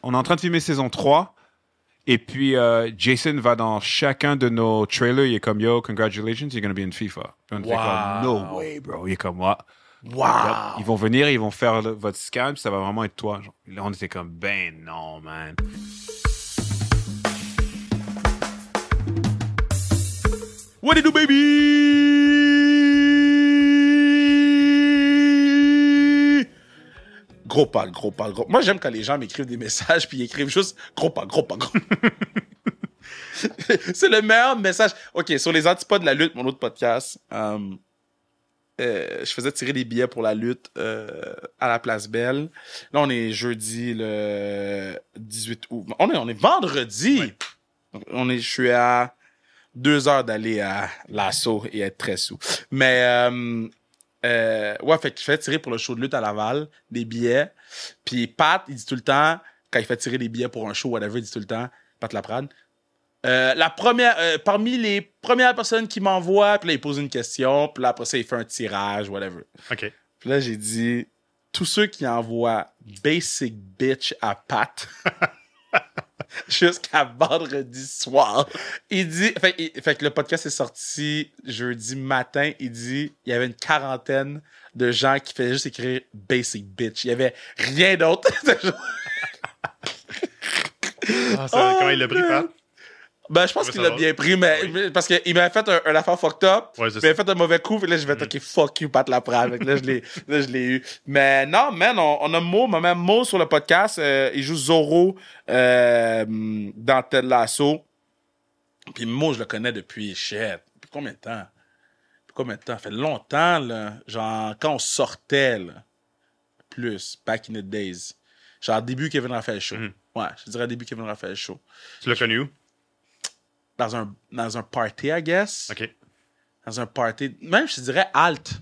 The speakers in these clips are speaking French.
on est en train de filmer saison 3. Et puis, Jason va dans chacun de nos trailers. Il est comme, yo, congratulations, you're gonna be in FIFA. Puis on fait comme, no way, bro. Il est comme, moi. Wow! Yep. Ils vont venir, ils vont faire votre scan, puis ça va vraiment être toi. Genre. Là, on était comme, ben non, man. What it do, baby? Gros pas. Moi, j'aime quand les gens m'écrivent des messages puis ils écrivent juste gros pas. C'est le meilleur message. OK, sur les antipodes de la lutte, mon autre podcast, je faisais tirer des billets pour la lutte à la Place Belle. Là, on est jeudi le 18 août. On est vendredi. Oui. Je suis à 2 heures d'aller à l'assaut et être très sous. Mais ouais, fait que je fais tirer pour le show de lutte à Laval des billets. Puis Pat, il dit tout le temps, quand il fait tirer des billets pour un show, whatever, il dit tout le temps, Pat Laprade, la première, parmi les premières personnes qui m'envoient, puis là, il pose une question, puis là, après ça, il fait un tirage, whatever. OK. Puis là, j'ai dit, tous ceux qui envoient Basic Bitch à Pat jusqu'à vendredi soir, il dit, fait que le podcast est sorti jeudi matin, il dit, il y avait une quarantaine de gens qui faisaient juste écrire Basic Bitch. Il y avait rien d'autre. Comment il l'a pris, Pat? Ben, je pense qu'il l'a bien pris, mais parce qu'il m'avait fait un affaire fucked up. Ouais, il m'avait fait un mauvais coup, et là, je vais OK, fuck you, Pat Laprade. Là, je l'ai eu. Mais non, man, on a Mo, même Mo sur le podcast. Il joue Zorro dans Ted Lasso. Puis Mo, je le connais depuis, depuis combien de temps? Ça fait longtemps, là. Genre, quand on sortait, là. Plus, back in the days. Genre, début Kevin Raphaël Show. Ouais, je dirais début Kevin Raphaël Show. Tu l'as connu où? Dans un party, I guess. OK. Dans un party. Même, je te dirais alt.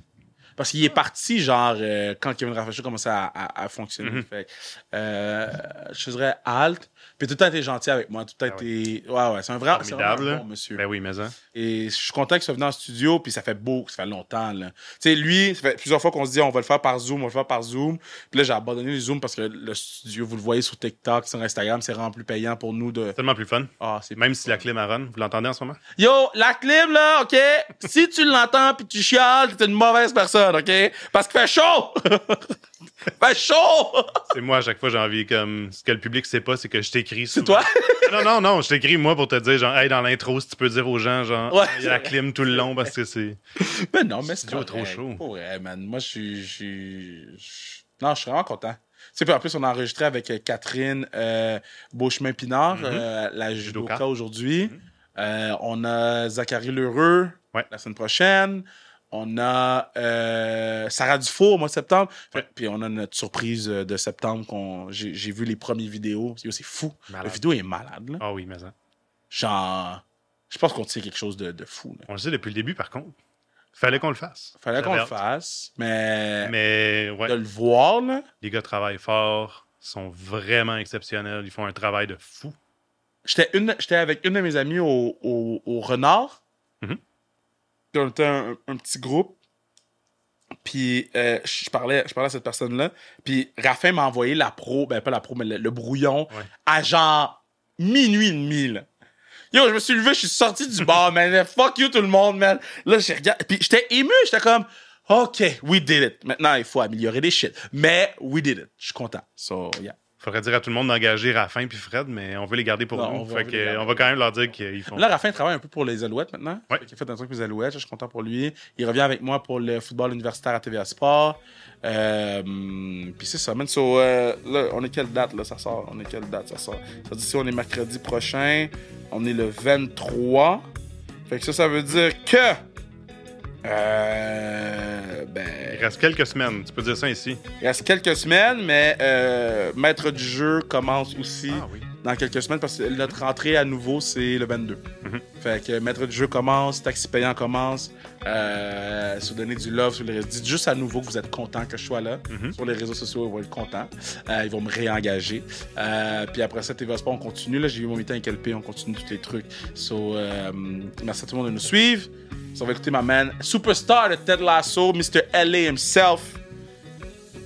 Parce qu'il est parti, genre, quand Kevin Raphaël Show commençait à fonctionner. Fait, je te dirais alt. Puis tout le temps été gentil avec moi. Tout le temps été. Ouais, c'est un vrai bon monsieur. Ben oui, mais ça. Et je suis content qu'il soit venu en studio. Puis ça fait longtemps, là. Tu sais, lui, ça fait plusieurs fois qu'on se dit, on va le faire par Zoom. Puis là, j'ai abandonné le Zoom parce que le studio, vous le voyez sur TikTok, sur Instagram, c'est vraiment plus payant pour nous de. C'est tellement plus fun. Même si la clim à run, vous l'entendez en ce moment? Yo, la clim, là, OK? Si tu l'entends puis tu chiales, t'es une mauvaise personne, OK? Parce qu'il fait chaud! Fait chaud! C'est moi, à chaque fois, j'ai envie, comme, ce que le public sait pas, c'est que je t'écris. C'est toi? Non, je t'écris, moi, pour te dire, genre, hey, dans l'intro, si tu peux dire aux gens, genre, ouais, il y a la clim tout le long, parce que c'est. Mais non, mais c'est trop chaud. Ouais, man. Moi, je suis vraiment content. Tu sais, en plus, on a enregistré avec Catherine Beauchemin-Pinard, la judoka aujourd'hui. On a Zachary Lheureux la semaine prochaine. On a Sarah Dufour au mois de septembre. Puis on a notre surprise de septembre. J'ai vu les premières vidéos. C'est fou. Malade. La vidéo est malade. Là. Ah oui, mais ça. Genre, je pense qu'on tient quelque chose de fou. Là. On le sait depuis le début, par contre. Fallait qu'on le fasse. Mais ouais. De le voir, là. Les gars travaillent fort, sont vraiment exceptionnels. Ils font un travail de fou. J'étais avec une de mes amies au Renard. Puis on était un petit groupe. Puis je parlais à cette personne-là. Puis Raphaël m'a envoyé la pro, ben pas la pro, mais le brouillon à genre minuit et demi, là. Yo, je me suis levé, je suis sorti du bar, man. Fuck you tout le monde, man. Là, j'ai regardé. Puis j'étais ému, j'étais comme, OK, we did it. Maintenant, il faut améliorer des shit. Mais we did it. Je suis content. So, yeah. Faudrait dire à tout le monde d'engager Raffin puis Fred, mais on veut les garder pour nous. On va quand même leur dire qu'ils font. Là, Raffin travaille un peu pour les Alouettes maintenant. Ouais. Il a fait un truc pour les Alouettes. Je suis content pour lui. Il revient avec moi pour le football universitaire à TVA Sport. Puis c'est ça, man. So, là, on est quelle date, là, ça sort? Ça dit si on est mercredi prochain. On est le 23. Fait que ça veut dire que... Il reste quelques semaines, tu peux dire ça ici. Il reste quelques semaines, mais Maître du jeu commence aussi dans quelques semaines parce que notre rentrée à nouveau, c'est le 22. Fait que Maître du jeu commence, Taxi payant commence. Si vous donnez du love sur les réseaux, dites juste à nouveau que vous êtes content que je sois là. Sur les réseaux sociaux, ils vont être contents. Ils vont me réengager. Puis après ça, TVA Sport, on continue. Là, j'ai eu mon meeting avec LP, on continue tous les trucs. So, merci à tout le monde de nous suivre. Ça va écouter ma man, superstar de Ted Lasso, Mr. LA himself,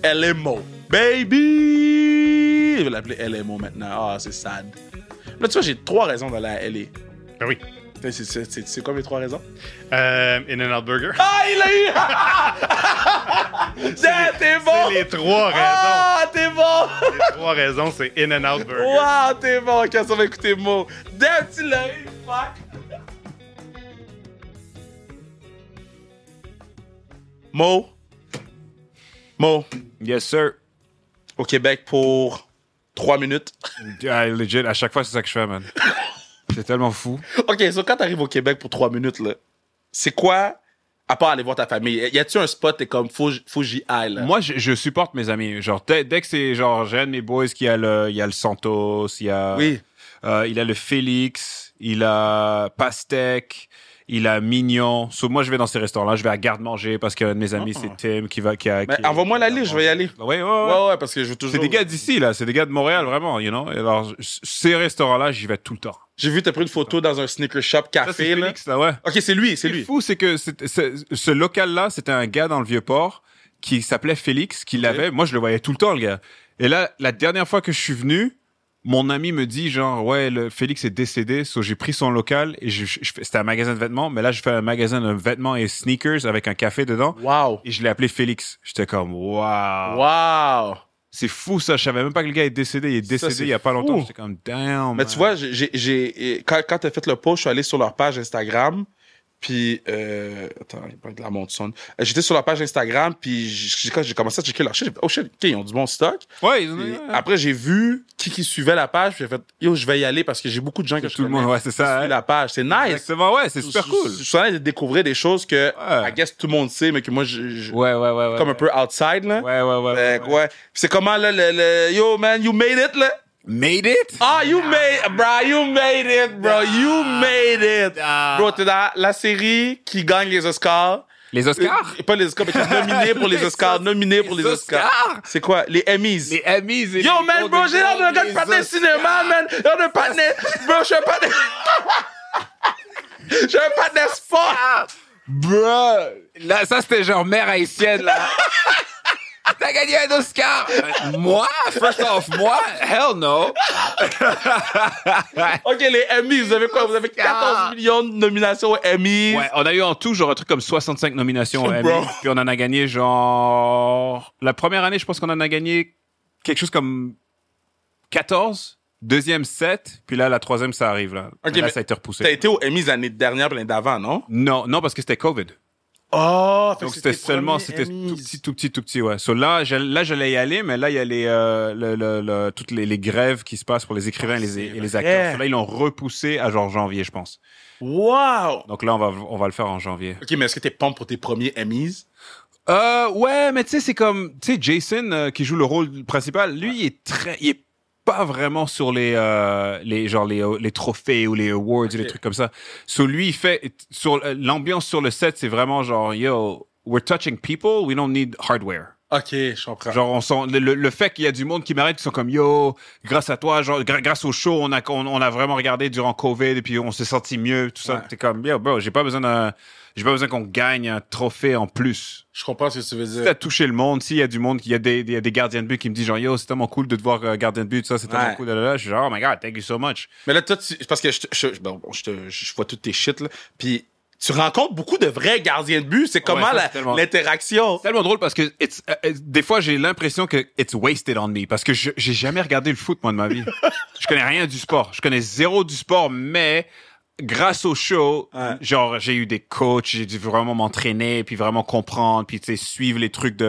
LMO. Baby! il veut l'appeler LMO maintenant. Ah, c'est sad. Là, tu vois, j'ai 3 raisons d'aller à LA. Ben oui. C'est quoi mes 3 raisons? In-N-Out Burger. Ah, il l'a eu! T'es bon! C'est les 3 raisons. Ah, t'es bon! Les 3 raisons, c'est In-N-Out Burger. Wow, t'es bon! Ok, ça va écouter Mo. Damn, tu l'as eu! Fuck! Mo. Yes, sir. Au Québec pour 3 minutes. Legit, à chaque fois, c'est ça que je fais, man. C'est tellement fou. Ok, so quand t'arrives au Québec pour 3 minutes, là, c'est quoi, à part aller voir ta famille, y a-tu un spot, t'es comme, faut j'y aille, là? Moi, je supporte mes amis. Genre, dès que c'est, genre, j'ai un de mes boys qui a il y a le Santos, il a le Félix, il a Pastèque, il a Mignon. So, moi, je vais dans ces restaurants-là. Je vais à Garde-Manger parce qu'un de mes amis, c'est Tim qui a. Mais envoie-moi la liste, je vais y aller. Ouais, parce que je veux toujours. C'est des gars d'ici, là. C'est des gars de Montréal, vraiment, you know. Et alors, ces restaurants-là, j'y vais tout le temps. J'ai vu, t'as pris une photo dans un sneaker shop café, Ça, c'est là. Félix, là, ouais. Ok, c'est lui. Ce qui est fou, c'est que ce local-là, c'était un gars dans le Vieux-Port qui s'appelait Félix, qui l'avait. Moi, je le voyais tout le temps, le gars. Et là, la dernière fois que je suis venu, mon ami me dit, genre, ouais, le Félix est décédé, so j'ai pris son local et c'était un magasin de vêtements, mais là, je fais un magasin de vêtements et sneakers avec un café dedans. Wow. Et je l'ai appelé Félix. J'étais comme, wow. Wow. C'est fou, ça. Je savais même pas que le gars est décédé. Il est décédé il y a pas longtemps. J'étais comme, damn. Mais tu vois, quand t'as fait le post, je suis allé sur leur page Instagram. Puis, attends, il n'y a pas de la montre sonne. J'étais sur leur page Instagram, puis quand j'ai commencé à checker leur shit, j'ai fait, oh shit, OK, ils ont du bon stock. Ouais, Après, j'ai vu qui suivait la page, puis j'ai fait, yo, je vais y aller parce que j'ai beaucoup de gens que je tout le connais monde, ouais, c'est ça. qui Hein? suivent la page. C'est nice. Exactement, ouais, c'est super cool. Je suis en train de découvrir des choses que, I guess, tout le monde sait, mais que moi, Ouais. comme un peu outside, là. Ouais. Ouais. Puis c'est comment, là, yo, man, you made it, là? Made it? Ah, you made it, bro. You made it. Bro, t'es dans la série qui gagne les Oscars. Les Oscars? Pas les Oscars, mais qui est nominé pour les Oscars. Nominé pour les Oscars. C'est quoi? Les Emmys. Les Emmys. Yo, man, bro, j'ai l'air d'un gars de partenaire cinéma, man. L'air d'un partenaire. Bro, je suis un partenaire. Je suis un partenaire sport. Bro. Là, ça, c'était genre mère haïtienne, là. T'as gagné un Oscar! Moi? First off, moi? Hell no! OK, les Emmys, vous avez quoi? Vous avez 14 millions de nominations aux Emmys. Ouais, on a eu en tout, genre, un truc comme 65 nominations aux Emmys. Bro. Puis on en a gagné, genre... La première année, je pense qu'on en a gagné quelque chose comme 14. Deuxième, 7. Puis là, la troisième, ça arrive, là. OK, là, mais ça a été repoussé. T'as été aux Emmys l'année dernière, l'année d'avant, non? Non, parce que c'était COVID. Oh, Donc c'était tout petit, ouais. So là, j'allais y aller, mais là, il y a toutes les grèves qui se passent pour les écrivains et les acteurs. So là, ils l'ont repoussé à genre janvier, je pense. Wow! Donc là, on va le faire en janvier. OK, mais est-ce que t'es pumped pour tes premiers Emmys? Ouais, mais tu sais, c'est comme, tu sais, Jason, qui joue le rôle principal, lui, il est pas vraiment sur les trophées ou les awards ou les trucs comme ça. So lui, il fait sur l'ambiance sur le set, c'est vraiment genre yo, we're touching people, we don't need hardware. OK, je comprends. Genre on sent le fait qu'il y a du monde qui m'arrête qui sont comme yo, grâce à toi, genre grâce au show, on a vraiment regardé durant Covid et puis on s'est senti mieux, tout ça. Ouais. T'es comme yo, bro, j'ai pas besoin qu'on gagne un trophée en plus. Je comprends ce que tu veux dire. Si t'as touché le monde, s'il y a du monde, il y a des gardiens de but qui me disent genre yo, c'est tellement cool de te voir gardien de but, ça, c'est tellement cool. Là, je suis genre oh my god, thank you so much. Mais là, toi, parce que je vois toutes tes shit, là. Puis tu rencontres beaucoup de vrais gardiens de but. C'est comment l'interaction? C'est tellement drôle parce que des fois, j'ai l'impression que it's wasted on me parce que j'ai jamais regardé le foot, moi, de ma vie. Je connais rien du sport. Je connais zéro du sport, mais grâce au show, genre, j'ai eu des coachs, j'ai dû vraiment m'entraîner, puis vraiment comprendre, puis tu sais, suivre les trucs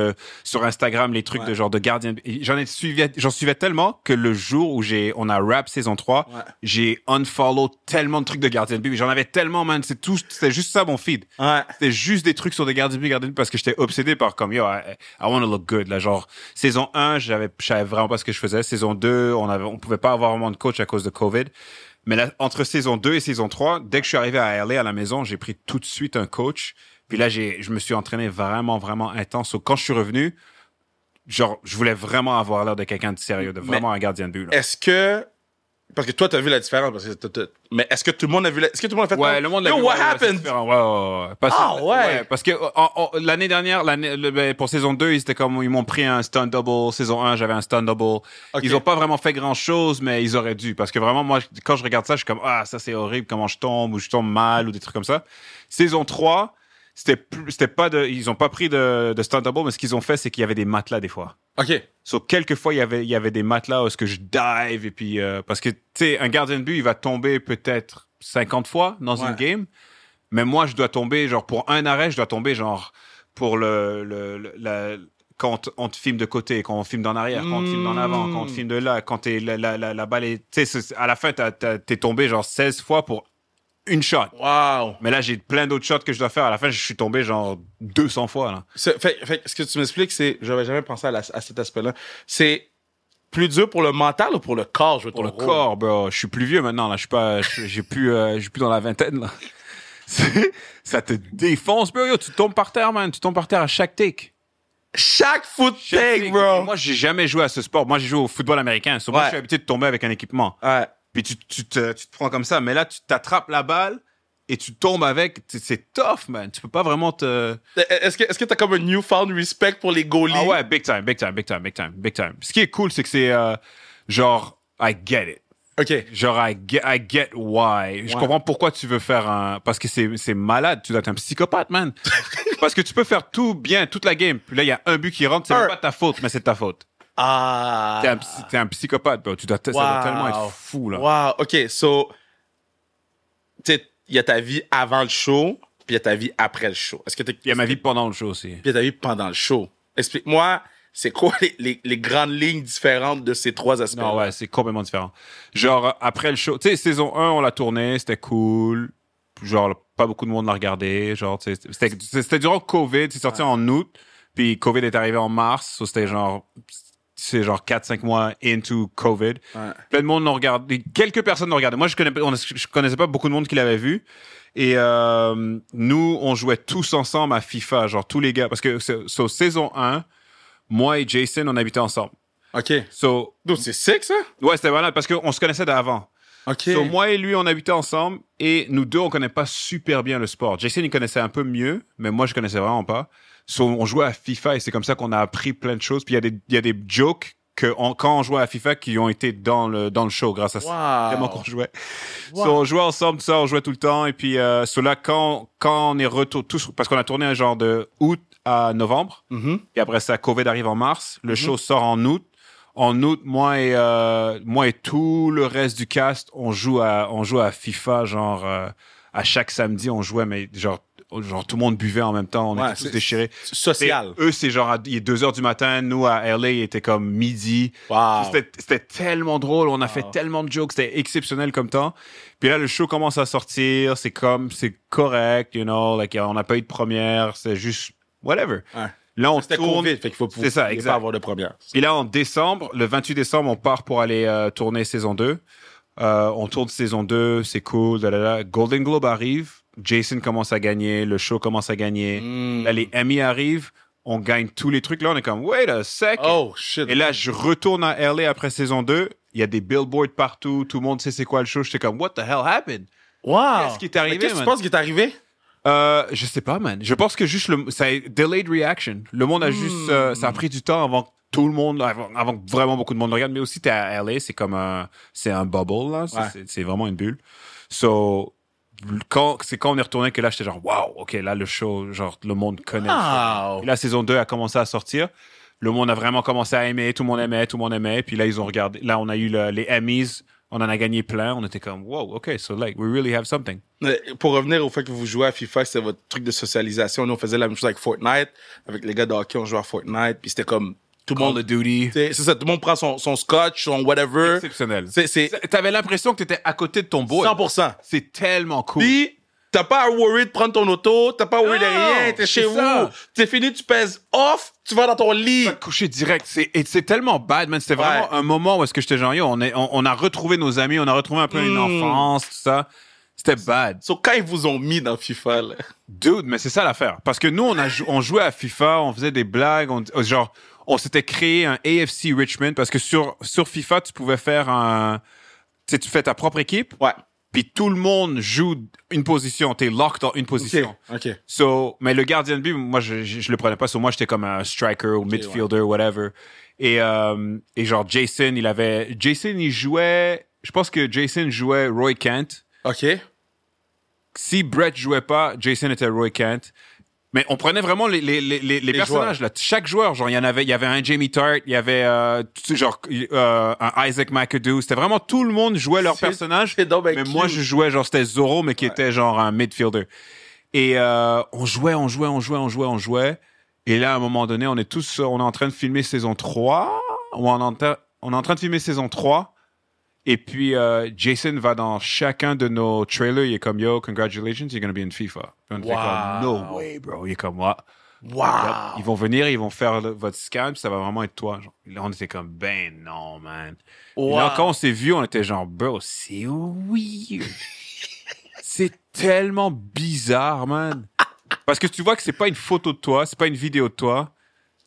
sur Instagram, les trucs de genre de gardien. J'en suivais tellement que le jour où on a rap saison 3, j'ai unfollow tellement de trucs de gardien de but. J'en avais tellement, man. C'était juste ça, mon feed. Ouais. C'était juste des trucs sur des gardiens de but, parce que j'étais obsédé par comme, yo, I want to look good, là. Genre, saison 1, je savais vraiment pas ce que je faisais. Saison 2, on pouvait pas avoir vraiment de coach à cause de COVID. Mais là, entre saison 2 et saison 3, dès que je suis arrivé à LA à la maison, j'ai pris tout de suite un coach. Puis là, je me suis entraîné vraiment, vraiment intense. So, quand je suis revenu, genre, je voulais vraiment avoir l'air de quelqu'un de sérieux, de vraiment un gardien de but. Là. Est-ce que Parce que toi, t'as vu la différence. Parce que mais est-ce que tout le monde a vu est-ce que tout le monde a fait Ouais, le monde l'a vu. Yo, what ouais, happened? c'est différent. Ouais. Parce que l'année dernière, pour saison 2, ils m'ont pris un stunt double. Saison 1, j'avais un stunt double. Okay. Ils ont pas vraiment fait grand chose, mais ils auraient dû. Parce que vraiment, moi, quand je regarde ça, je suis comme, ça c'est horrible, comment je tombe, ou je tombe mal, ou des trucs comme ça. Saison 3, ils ont pas pris de stunt double, mais ce qu'ils ont fait, c'est qu'il y avait des matelas des fois. OK. So, quelques fois, il y avait des matelas où est-ce que je dive et puis parce que tu sais un gardien de but, il va tomber peut-être 50 fois dans une game, mais moi je dois tomber genre pour un arrêt, je dois tomber genre pour quand on te filme de côté, quand on filme d'en arrière, quand on te filme d'en avant, quand on te filme de là, quand la balle est tu sais à la fin t'es tombé genre 16 fois pour une shot. Wow. Mais là, j'ai plein d'autres shots que je dois faire. À la fin, je suis tombé genre 200 fois. Là. Fait, ce que tu m'expliques, c'est... J'avais jamais pensé à cet aspect-là. C'est plus dur pour le mental ou pour le corps? Pour le corps, bro. Je suis plus vieux maintenant. Là. J'ai plus dans la vingtaine. Là. Ça te défonce, bro. Yo, tu tombes par terre, man. Tu tombes par terre à chaque take. Chaque foot take, bro. Moi, j'ai jamais joué à ce sport. Moi, j'ai joué au football américain. Moi, je suis habitué de tomber avec un équipement. Ouais. Puis tu te prends comme ça. Mais là, tu t'attrapes la balle et tu tombes avec. C'est tough, man. Tu peux pas vraiment te... Est-ce que t'as comme un newfound respect pour les goalies? Ah ouais, big time. Ce qui est cool, c'est que c'est genre, I get it. OK. Genre, I get why. Je comprends pourquoi tu veux faire un... Parce que c'est malade. Tu dois être un psychopathe, man. Parce que tu peux faire tout bien, toute la game. Puis là, il y a un but qui rentre. C'est même pas ta faute, mais c'est ta faute. Ah. T'es un psychopathe, bro. Ça doit tellement être fou, là. Wow. OK, so... il y a ta vie avant le show, puis il y a ta vie après le show. Il y a ma vie pendant le show aussi. Puis il y a ta vie pendant le show. Explique-moi, c'est quoi les grandes lignes différentes de ces trois aspects? Non, ouais, c'est complètement différent. Genre, après le show... Tu sais, saison 1, on l'a tourné, c'était cool. Genre, pas beaucoup de monde l'a regardé. Genre, c'était durant COVID. C'est sorti en août. Puis COVID est arrivé en mars. So c'était genre... C'est genre 4-5 mois into COVID. Ouais. Plein de monde l'ont regardé. Quelques personnes l'ont regardé. Moi, je connaissais pas beaucoup de monde qui l'avait vu. Et nous, on jouait tous ensemble à FIFA. Genre, tous les gars. Parce que saison 1, moi et Jason, on habitait ensemble. OK. Donc, c'est sick, ça? Ouais, c'était malade parce qu'on se connaissait d'avant. OK. Moi et lui, on habitait ensemble. Et nous deux, on connaît pas super bien le sport. Jason, il connaissait un peu mieux. Mais moi, je connaissais vraiment pas. On jouait à FIFA et c'est comme ça qu'on a appris plein de choses. Puis il y a des jokes quand on jouait à FIFA qui ont été dans le show grâce à ça. Vraiment qu'on jouait. Wow. On jouait ensemble, tout ça, on jouait tout le temps. Et puis là, quand on est retourné, tous, parce qu'on a tourné un genre de août à novembre. Mm-hmm. Et après ça, COVID arrive en mars. Le show sort en août. En août, moi et tout le reste du cast, on joue à FIFA, genre à chaque samedi, on jouait, mais genre tout le monde buvait en même temps, on était tous déchirés. Social. Eux, c'est genre, il est 2h du matin, nous, à LA, il était comme midi. Wow. C'était tellement drôle, on a fait tellement de jokes, c'était exceptionnel comme temps. Puis là, le show commence à sortir, c'est correct, you know, like, on n'a pas eu de première, c'est juste, whatever. Ouais. Là, on C'était tourne. COVID, fait qu'il faut C'est ça, exact. pas avoir de première. Et là, en décembre, le 28 décembre, on part pour aller tourner saison 2. On tourne saison 2, c'est cool, Golden Globe arrive. Jason commence à gagner, le show commence à gagner. Là, les Emmy arrivent, on gagne tous les trucs. Là, on est comme, wait a sec. Oh, shit. Et là, je retourne à LA après saison 2. Il y a des billboards partout. Tout le monde sait c'est quoi le show. J'étais comme, what the hell happened? Wow. Qu'est-ce qui est arrivé, Qu'est-ce que tu man? penses qui est arrivé? Je sais pas, man. Je pense que juste ça a delayed reaction. Le monde a juste, ça a pris du temps avant que tout le monde, avant que vraiment beaucoup de monde regarde. Mais aussi, t'es à LA, c'est comme c'est un bubble, là. C'est vraiment une bulle. So, quand on est retourné que là, j'étais genre, wow, ok, là, le show, genre, le monde connaît. Wow. Et la saison 2 a commencé à sortir. Le monde a vraiment commencé à aimer, tout le monde aimait. Puis là, ils ont regardé. Là, on a eu les Emmys. On en a gagné plein. On était comme, wow, OK, so like, we really have something. Pour revenir au fait que vous jouez à FIFA, c'est votre truc de socialisation. Nous, on faisait la même chose avec Fortnite. Avec les gars de hockey, on jouait à Fortnite. Puis c'était comme, tout le monde... Call of Duty. C'est ça, tout le monde prend son scotch, son whatever. Exceptionnel. C'est T'avais l'impression que t'étais à côté de ton boy. 100%. C'est tellement cool. Puis, t'as pas à worry de prendre ton auto, t'as pas à worry de rien, t'es chez ça. vous. T'es fini, tu pèses off, tu vas dans ton lit. Tu vas te coucher direct. C'est tellement bad, man. C'était vraiment un moment où est-ce que j'étais genre, yo, on a retrouvé nos amis, on a retrouvé un peu une enfance, tout ça. C'était bad. So, quand ils vous ont mis dans FIFA, là. Dude, mais c'est ça l'affaire. Parce que nous, on jouait à FIFA, on faisait des blagues, on s'était créé un AFC Richmond parce que sur FIFA, tu pouvais faire sais, tu fais ta propre équipe, Ouais. puis tout le monde joue une position. T'es locked dans une position. OK. So, mais le gardien de but, moi, je le prenais pas. So, moi, j'étais comme un striker ou midfielder, whatever. Et genre, Jason, il jouait, je pense que Jason jouait Roy Kent. OK. Si Brett jouait pas, Jason était Roy Kent. Mais on prenait vraiment les personnages, là. Chaque joueur, genre, il y avait un Jamie Tart, il y avait, un Isaac McAdoo. C'était vraiment tout le monde jouait leur personnage. C'est donc ben mais cute. moi, je jouais, genre, c'était Zorro, mais qui était genre un midfielder. Et, on jouait. Et là, à un moment donné, on est en train de filmer saison 3. On est en train de filmer saison 3. Et puis, Jason va dans chacun de nos trailers. Il est comme, yo, congratulations, you're going to be in FIFA. Puis on fait comme, no way, bro. Il est comme, what? Wow. Ils vont venir, ils vont faire votre scan, puis ça va vraiment être toi. Genre. Là, on était comme, ben non, man. Wow. Et là, quand on s'est vu, on était genre, bro, c'est weird. C'est tellement bizarre, man. Parce que tu vois que c'est pas une photo de toi, c'est pas une vidéo de toi.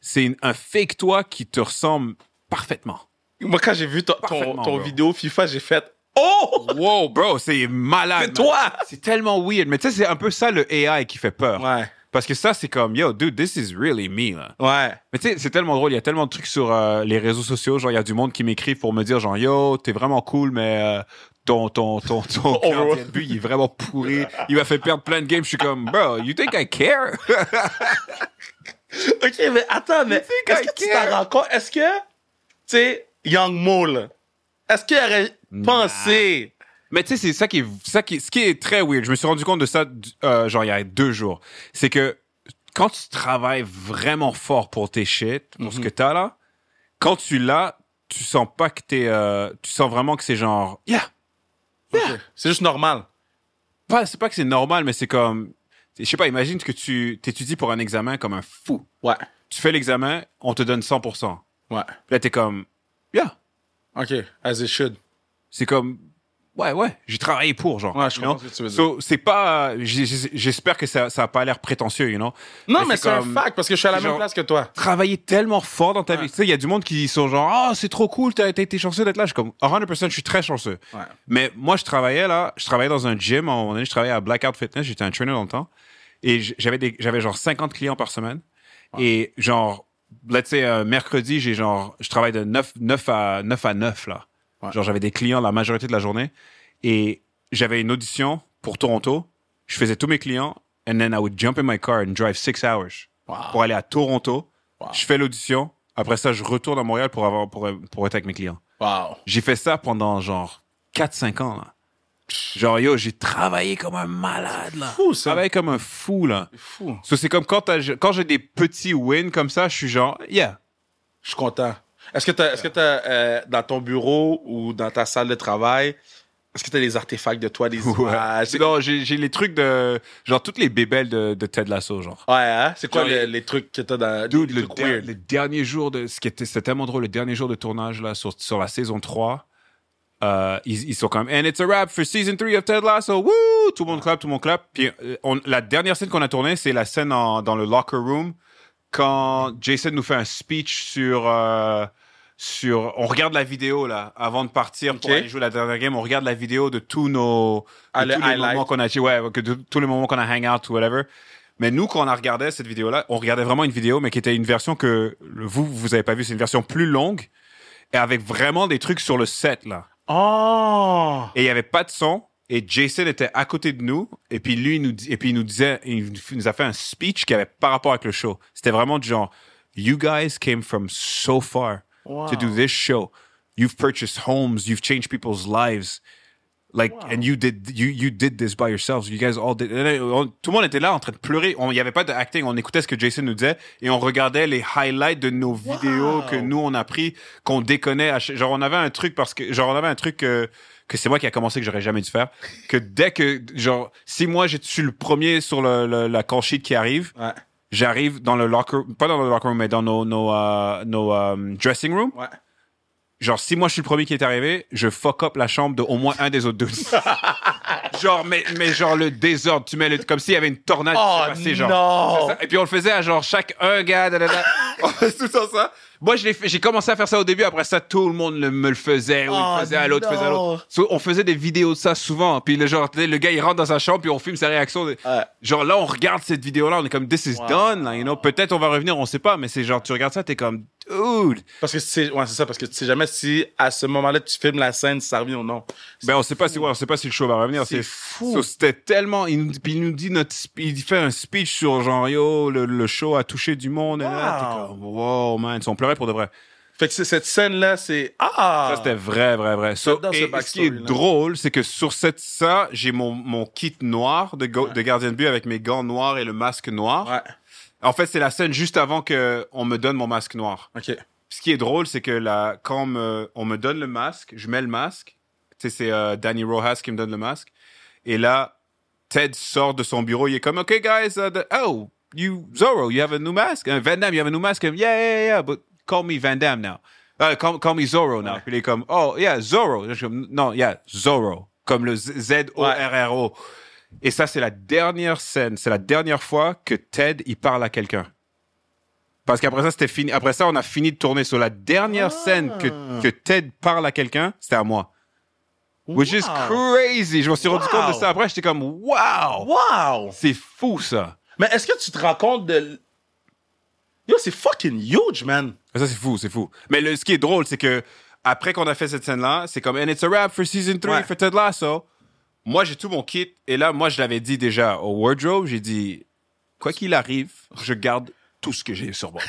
C'est un fake toi qui te ressemble parfaitement. Moi, quand j'ai vu ton Parfaitement, vidéo FIFA, j'ai fait « Oh! Wow, bro, c'est malade. C'est toi! » C'est tellement weird. Mais tu sais, c'est un peu ça le AI qui fait peur. Ouais. Parce que ça, c'est comme, yo, dude, this is really me, là. Ouais. Mais tu sais, c'est tellement drôle. Il y a tellement de trucs sur les réseaux sociaux. Genre, il y a du monde qui m'écrit pour me dire, genre, yo, t'es vraiment cool, mais ton gardien de but, il est vraiment pourri. Il m'a fait perdre plein de games. Je suis comme, bro, you think I care? OK, mais attends, mais est-ce que tu t'en rends compte? Est-ce que, tu sais, Young Mo, là, est-ce qu'il aurait pensé? Mais tu sais, c'est ce qui est très weird. Je me suis rendu compte de ça, genre, il y a 2 jours. C'est que quand tu travailles vraiment fort pour tes shit, pour ce que t'as là, quand tu l'as, tu sens pas que tu sens vraiment que c'est genre, yeah. OK. C'est juste normal. C'est pas que c'est normal, mais c'est comme, je sais pas, imagine que tu t'étudies pour un examen comme un fou. Ouais. Tu fais l'examen, on te donne 100%. Ouais. Puis là, t'es comme, yeah. OK. As it should. C'est comme, ouais, j'ai travaillé pour, genre. Ouais, je comprends you know? ce que tu veux dire. So, c'est pas, j'espère que ça a pas l'air prétentieux, you know. Non, mais c'est comme, un fact, parce que je suis à la même genre, place que toi. travailler tellement fort dans ta Ouais. vie. Tu sais, il y a du monde qui sont genre, ah, c'est trop cool, t'as été chanceux d'être là. Je suis comme, 100%, je suis très chanceux. Ouais. Mais moi, je travaillais dans un gym. À un moment donné, je travaillais à Blackout Fitness. J'étais un trainer dans le temps. Et j'avais genre 50 clients par semaine. Ouais. Et genre, let's say, mercredi, je travaille de 9 à 9, là. Ouais. Genre, j'avais des clients la majorité de la journée. Et j'avais une audition pour Toronto. Je faisais tous mes clients. And then I would jump in my car and drive 6 hours Wow. pour aller à Toronto. Wow. Je fais l'audition. Après ça, je retourne à Montréal pour être avec mes clients. Wow. J'ai fait ça pendant genre 4-5 ans, là. Genre, yo, j'ai travaillé comme un malade, là. Fou, ça. Travaillé comme un fou, là. C'est fou. So, c'est comme quand j'ai des petits wins comme ça, je suis genre, yeah. Je suis content. Est-ce que t'as dans ton bureau ou dans ta salle de travail, est-ce que t'as des artefacts de toi, des images? Non, j'ai les trucs de, genre, toutes les bébelles de Ted Lasso, genre. Ouais, hein? C'est quoi Genre, les trucs que t'as dans... Dude, les trucs weird? le dernier jour c'était tellement drôle, le dernier jour de tournage, là, sur la saison 3, ils sont comme, and it's a wrap for season 3 of Ted Lasso, woo! Tout le monde clap. Puis, la dernière scène qu'on a tournée, c'est la scène dans le locker room, quand Jason nous fait un speech sur, on regarde la vidéo, là, avant de partir pour Ok. aller jouer la dernière game, on regarde la vidéo de tous les moments qu'on a, tous les moments qu'on a hang out ou whatever. Mais nous, quand on a regardé cette vidéo-là, on regardait vraiment une vidéo, mais qui était une version que vous avez pas vue. C'est une version plus longue et avec vraiment des trucs sur le set, là. Oh! Et il y avait pas de son. Et Jason était à côté de nous. Et puis lui, il nous a fait un speech qui avait pas rapport avec le show. C'était vraiment du genre, you guys came from so far to do this show. You've purchased homes. You've changed people's lives. Like, and you did this by yourselves. You guys all did. Tout le monde était là en train de pleurer. Il n'y avait pas de acting. On écoutait ce que Jason nous disait et on regardait les highlights de nos vidéos que nous on a pris, qu'on déconnait. Genre, on avait un truc que c'est moi qui a commencé que j'aurais jamais dû faire. Que dès que, genre, si moi je suis le premier sur la call sheet qui arrive, Ouais. j'arrive dans le locker, pas dans le locker room, mais dans nos dressing room. Ouais. Genre, si moi je suis le premier qui est arrivé, je fuck up la chambre de au moins un des autres deux. Genre, mais genre le désordre, comme s'il y avait une tornade qui Oh s'est passée, genre. non! C'est ça. Et puis on le faisait à genre chaque un gars, On fait tout le temps ça. Moi, j'ai commencé à faire ça au début. Après ça, tout le monde me le faisait. Ou il faisait à l'autre, faisait à l'autre. So, on faisait des vidéos de ça souvent. Puis le gars, il rentre dans sa chambre, puis on filme sa réaction. Genre là, on regarde cette vidéo-là, on est comme, this is done. Là, you know? Peut-être on va revenir, on sait pas. Mais c'est genre, tu regardes ça, t'es comme, dude. Parce que c'est ça, parce que tu sais jamais si à ce moment-là, tu filmes la scène, si ça revient ou non. Ben, on sait pas si le show va revenir. C'est fou. So, c'était tellement, puis il nous dit il fait un speech sur genre, yo, le show a touché du monde. Et là, t'es comme, wow, man. On pleurait pour de vrai. Fait que cette scène-là, c'est... Ça, c'était vrai. So, J'adore ce et ce qui est backstory, là. drôle, c'est que sur j'ai mon kit noir de gardien de but avec mes gants noirs et le masque noir. Ouais. En fait, c'est la scène juste avant qu'on me donne mon masque noir. OK. Ce qui est drôle, c'est que quand on me donne le masque, je mets le masque. Tu sais, c'est Danny Rojas qui me donne le masque. Et là, Ted sort de son bureau. Il est comme, OK, guys, Zorro, you have a new mask? Van Damme, you have a new mask? Yeah, but call me Van Damme now. Call me Zorro now. Puis il est comme, oh, yeah, Zorro. Je suis comme, non, yeah, Zorro. Comme le Z-O-R-R-O. Et ça, c'est la dernière scène. C'est la dernière fois que Ted, il parle à quelqu'un. Parce qu'après ça, c'était fini. Après ça, on a fini de tourner. Sur la dernière scène que Ted parle à quelqu'un, c'était à moi. Which is crazy. Je me suis rendu compte de ça. Après, j'étais comme, wow! Wow! C'est fou, ça. Mais est-ce que tu te rends compte de... Yo, c'est fucking huge, man. Ça, c'est fou. Mais ce qui est drôle, c'est que après qu'on a fait cette scène-là, c'est comme, and it's a wrap for season 3 for Ted Lasso. Moi, j'ai tout mon kit. Et là, moi, je l'avais dit déjà au wardrobe. J'ai dit, quoi qu'il arrive, je garde tout ce que j'ai sur moi.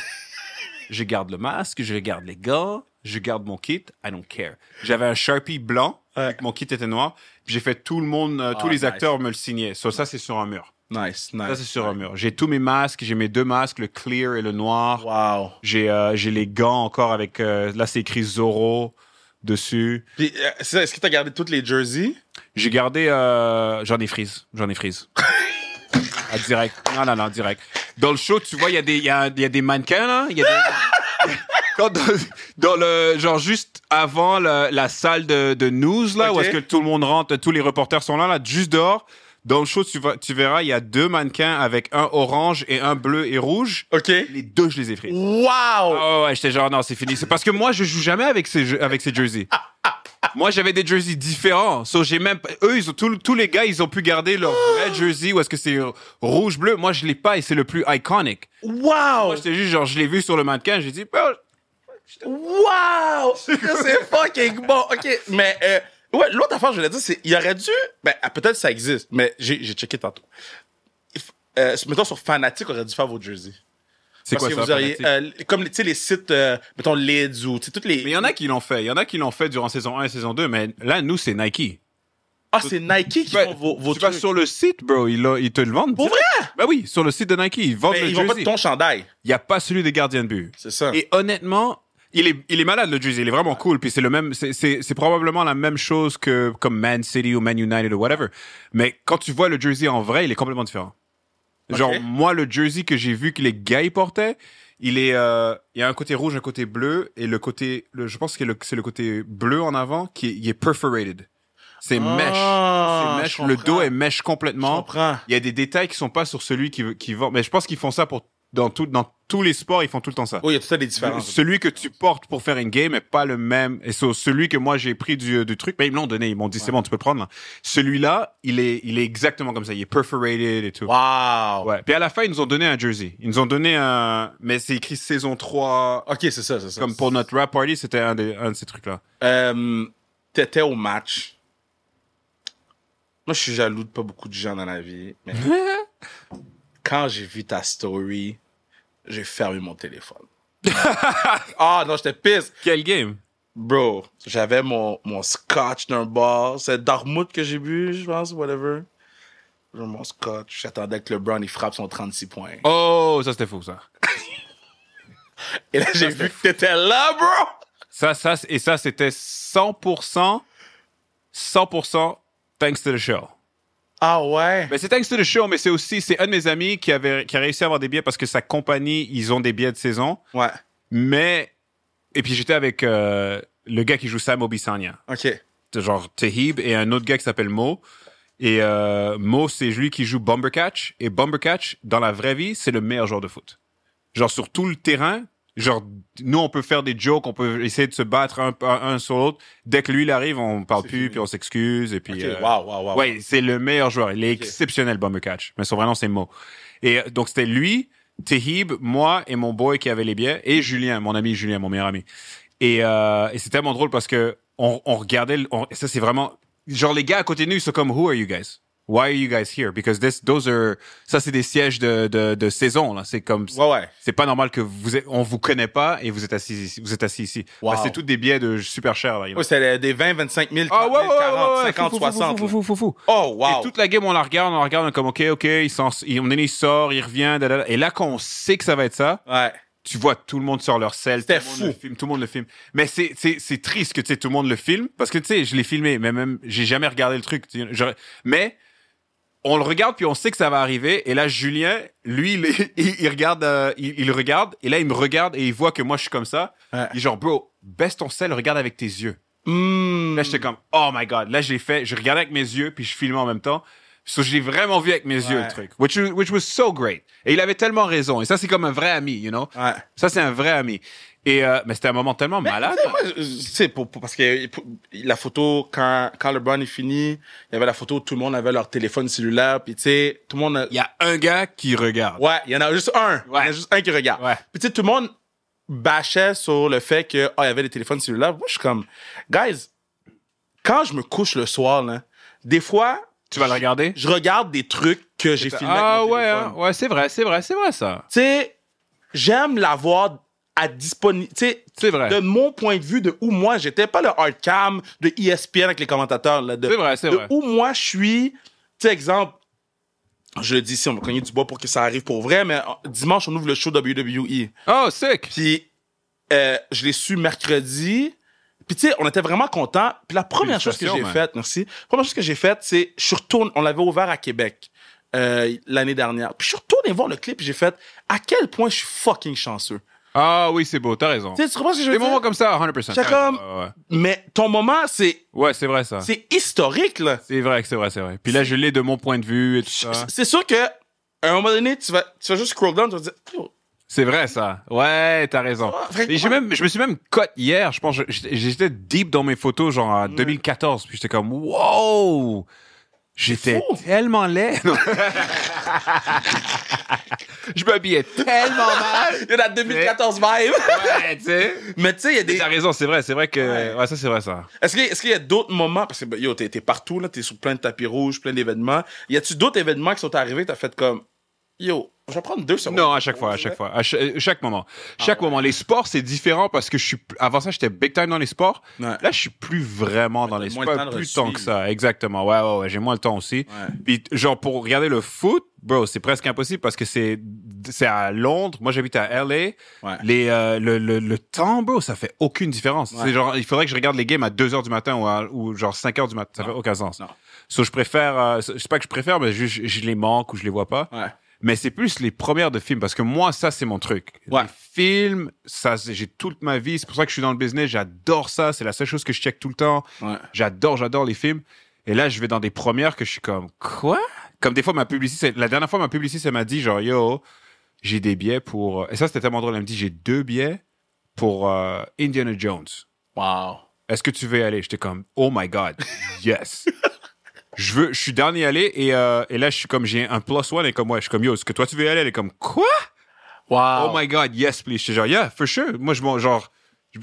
Je garde le masque, je garde les gants, je garde mon kit. I don't care. J'avais un Sharpie blanc, vu que mon kit était noir. Puis j'ai fait tout le monde, tous les acteurs me le signaient. So, ça, c'est sur un mur. Nice. Ça, c'est sur un mur. J'ai tous mes masques. J'ai mes deux masques, le clear et le noir. Wow. J'ai les gants encore avec... là, c'est écrit Zorro dessus. Puis, est-ce que tu as gardé toutes les jerseys? J'ai gardé... j'en ai freeze. Ah, direct. Non, direct. Dans le show, tu vois, il y a des mannequins, là. Il y a des... dans le... Genre, juste avant la salle de news, là, où est-ce que tout le monde rentre, tous les reporters sont là, juste dehors. Dans le show, tu verras, il y a deux mannequins avec un orange et un bleu et rouge. OK. Les deux, je les ai pris. Wow! Ah ouais, j'étais genre, non, c'est fini. C'est parce que moi, je joue jamais avec ces jerseys. Moi, j'avais des jerseys différents. So, eux, tous les gars, ils ont pu garder leur vrai jersey ou est-ce que c'est rouge, bleu. Moi, je l'ai pas et c'est le plus iconic. Wow! Moi, j'étais juste genre, je l'ai vu sur le mannequin, j'ai dit, Wow! C'est fucking bon. OK, mais ouais, l'autre affaire, je voulais dire, c'est il aurait dû... Ben, peut-être ça existe, mais j'ai checké tantôt. Mettons, sur Fanatic, aurait dû faire vos jerseys. C'est parce quoi que ça, vous auriez, comme tu sais, les sites, mettons, Lids ou toutes les... Mais il y en a qui l'ont fait. Il y en a qui l'ont fait durant saison 1 et saison 2, mais là, nous, c'est Nike. Ah, c'est Nike qui font vos tu trucs. vas sur le site, bro, ils te le vendent. Pour vrai? Ben oui, sur le site de Nike, ils vendent Mais le ils jersey. vont pas de ton chandail. Il n'y a pas celui des gardiens de but. C'est ça. Et honnêtement, il est malade, le jersey. Il est vraiment cool. Puis c'est probablement la même chose que comme Man City ou Man United ou whatever. Mais quand tu vois le jersey en vrai, il est complètement différent. Genre, moi, le jersey que j'ai vu que les gars ils portaient, il y a un côté rouge, un côté bleu, et je pense que c'est le côté bleu en avant il est perforated. C'est mèche. Le dos est mèche complètement. Je comprends. Il y a des détails qui sont pas sur celui qui vend. Mais je pense qu'ils font ça dans tous les sports, ils font tout le temps ça. Oui, il y a tout ça des différences. Celui que tu portes pour faire une game est pas le même. Et celui que moi j'ai pris du truc, ben ils me l'ont donné, ils m'ont dit c'est bon, tu peux le prendre là. Celui-là, il est exactement comme ça, il est perforated et tout. Wow. Ouais. Puis à la fin, ils nous ont donné un jersey. Ils nous ont donné mais c'est écrit saison 3. OK, c'est ça. Comme pour notre rap party, c'était un de ces trucs-là. T'étais au match. Moi, je suis jaloux de pas beaucoup de gens dans la vie. Mais quand j'ai vu ta story, j'ai fermé mon téléphone. Ah non, j'étais pisse. Quel game? Bro, j'avais mon scotch d'un bar. C'est Dartmouth que j'ai bu, je pense, whatever. Mon scotch. J'attendais que LeBron il frappe son 36 points. Oh, ça c'était fou, ça. Et là, j'ai vu que t'étais là, bro! Ça, c'était 100% thanks to the show. Ah ouais? Ben, c'est thanks to the show, mais c'est un de mes amis qui a réussi à avoir des billets parce que sa compagnie, ils ont des billets de saison. Ouais. Et puis j'étais avec le gars qui joue Sam Obisanya. OK. Genre Tahib et un autre gars qui s'appelle Mo. Et Mo, c'est lui qui joue Bombercatch. Et Bombercatch, dans la vraie vie, c'est le meilleur joueur de foot. Genre sur tout le terrain, Genre, nous, on peut faire des jokes, on peut essayer de se battre un sur l'autre. Dès que lui, il arrive, on parle plus, puis on s'excuse, et puis... Wow. Ouais, c'est le meilleur joueur. Il est exceptionnel, Bummercatch. Mais son vrai nom, c'est Mo. Et donc, c'était lui, Tehib, moi et mon boy qui avait les billets, et Julien, mon ami Julien, mon meilleur ami. Et c'est tellement drôle parce que on regardait... ça, c'est vraiment... Genre, les gars à côté de nous, ils sont comme, who are you guys? Why are you guys here? Because ça, c'est des sièges de saison, là. C'est comme, c'est pas normal que on vous connaît pas et vous êtes assis ici. Wow. C'est toutes des billets de super cher, là. Oui, c'est des 20, 25 000, 30 000, 40, 50, 60. Fou. Oh, wow. Et toute la game, on la regarde, on est comme, OK, il sort, il revient, Et là, qu'on sait que ça va être ça. Ouais. Tu vois, tout le monde sort leur sel. C'était fou. Tout le monde le filme. Mais c'est triste que, tu sais, tout le monde le filme. Parce que, tu sais, je l'ai filmé, mais même, j'ai jamais regardé le truc. Mais, on le regarde, puis on sait que ça va arriver. Et là, Julien, lui, il regarde, il regarde. Et là, il me regarde et il voit que moi, je suis comme ça. Ouais. Il est genre, bro, baisse ton sel, regarde avec tes yeux. Là, j'étais comme, oh my God. Là, je regardais avec mes yeux, puis je filmais en même temps. So, j'ai vraiment vu avec mes yeux le truc. Which was so great. Et il avait tellement raison. Et ça, c'est comme un vrai ami, you know? Ouais. Ça, c'est un vrai ami. Et, mais c'était un moment tellement malade. Parce que la photo, quand LeBron est fini, il y avait la photo, tout le monde avait leur téléphone cellulaire, puis tu sais, tout le monde... Il y a un gars qui regarde. Ouais, il y en a juste un. Ouais. Il y en a juste un qui regarde. Ouais. Puis tu sais, tout le monde bâchait sur le fait que, il y avait des téléphones cellulaires. Moi, je suis comme, guys, quand je me couche le soir, là, des fois... Tu vas le regarder? Je regarde des trucs que j'ai filmés avec mon téléphone. Hein? Ouais, c'est vrai, ça. Tu sais, j'aime l'avoir à disponibilité. C'est vrai. De mon point de vue, de où moi j'étais, pas le hard cam de ESPN avec les commentateurs. Là, c'est vrai. Où moi je suis, tu sais, exemple, je le dis ici, on va cogner du bois pour que ça arrive pour vrai, mais dimanche, on ouvre le show WWE. Oh, sick! Puis, je l'ai su mercredi. Puis, tu sais, on était vraiment contents. Puis, la première chose que j'ai faite, merci. La première chose que j'ai faite, c'est, je retourne, on l'avait ouvert à Québec l'année dernière. Puis, je suis retourné voir le clip et j'ai fait, à quel point je suis fucking chanceux. Ah oui, c'est beau, t'as raison. Tu sais, tu comprends ce que je veux Des dire? moments comme ça, 100%. C'est comme, mais ton moment, c'est... Ouais, c'est vrai, ça. C'est historique, là. C'est vrai. Puis là, je l'ai de mon point de vue et tout ça. C'est sûr que, à un moment donné, tu vas juste scroll down, tu vas dire, yo. C'est vrai, ça. Ouais, t'as raison. Et je me suis même cut hier, je pense, j'étais deep dans mes photos, genre en 2014, puis j'étais comme, wow! J'étais tellement laid. Je m'habillais tellement mal. Il y a la 2014 vibe. Ouais, tu sais. Mais tu sais, il y a des... T'as raison, c'est vrai que... Ouais, ça, c'est vrai, ça. Est-ce qu'il y a d'autres moments, parce que, yo, t'es partout, là, t'es sur plein de tapis rouges, plein d'événements. Y a-tu d'autres événements qui sont arrivés, t'as fait comme, yo, je vais prendre 2 secondes. Non, à chaque fois. Chaque moment. Moment. Les sports, c'est différent parce que avant ça, j'étais big time dans les sports. Ouais. Là, je suis plus vraiment dans les sports. Plus tant que ça. Exactement. Ouais. J'ai moins le temps aussi. Ouais. Puis, genre, pour regarder le foot, bro, c'est presque impossible parce que c'est à Londres. Moi, j'habite à LA. Ouais. Le temps, bro, ça fait aucune différence. Ouais. C'est genre, il faudrait que je regarde les games à 2h du matin ou genre 5h du matin. Ça fait aucun sens. Non. So, je préfère, c'est pas que je préfère, mais je les manque ou je les vois pas. Ouais. Mais c'est plus les premières de films, parce que moi, ça, c'est mon truc. Ouais. Les films, ça, j'ai toute ma vie. C'est pour ça que je suis dans le business. J'adore ça. C'est la seule chose que je check tout le temps. Ouais. J'adore les films. Et là, je vais dans des premières que je suis comme, quoi? Comme des fois, la dernière fois, ma publiciste, elle m'a dit, genre, yo, j'ai des billets pour... Et ça, c'était tellement drôle. Elle me dit, j'ai 2 billets pour Indiana Jones. Wow. Est-ce que tu veux y aller? J'étais comme, oh my God, yes. Je suis down d'y aller et là, je suis comme, j'ai un plus one et comme, ouais, je suis comme, yo, est-ce que toi, tu veux y aller? Elle est comme, quoi? Wow. Oh my God, yes, please. J'étais genre, yeah, for sure. Moi, genre,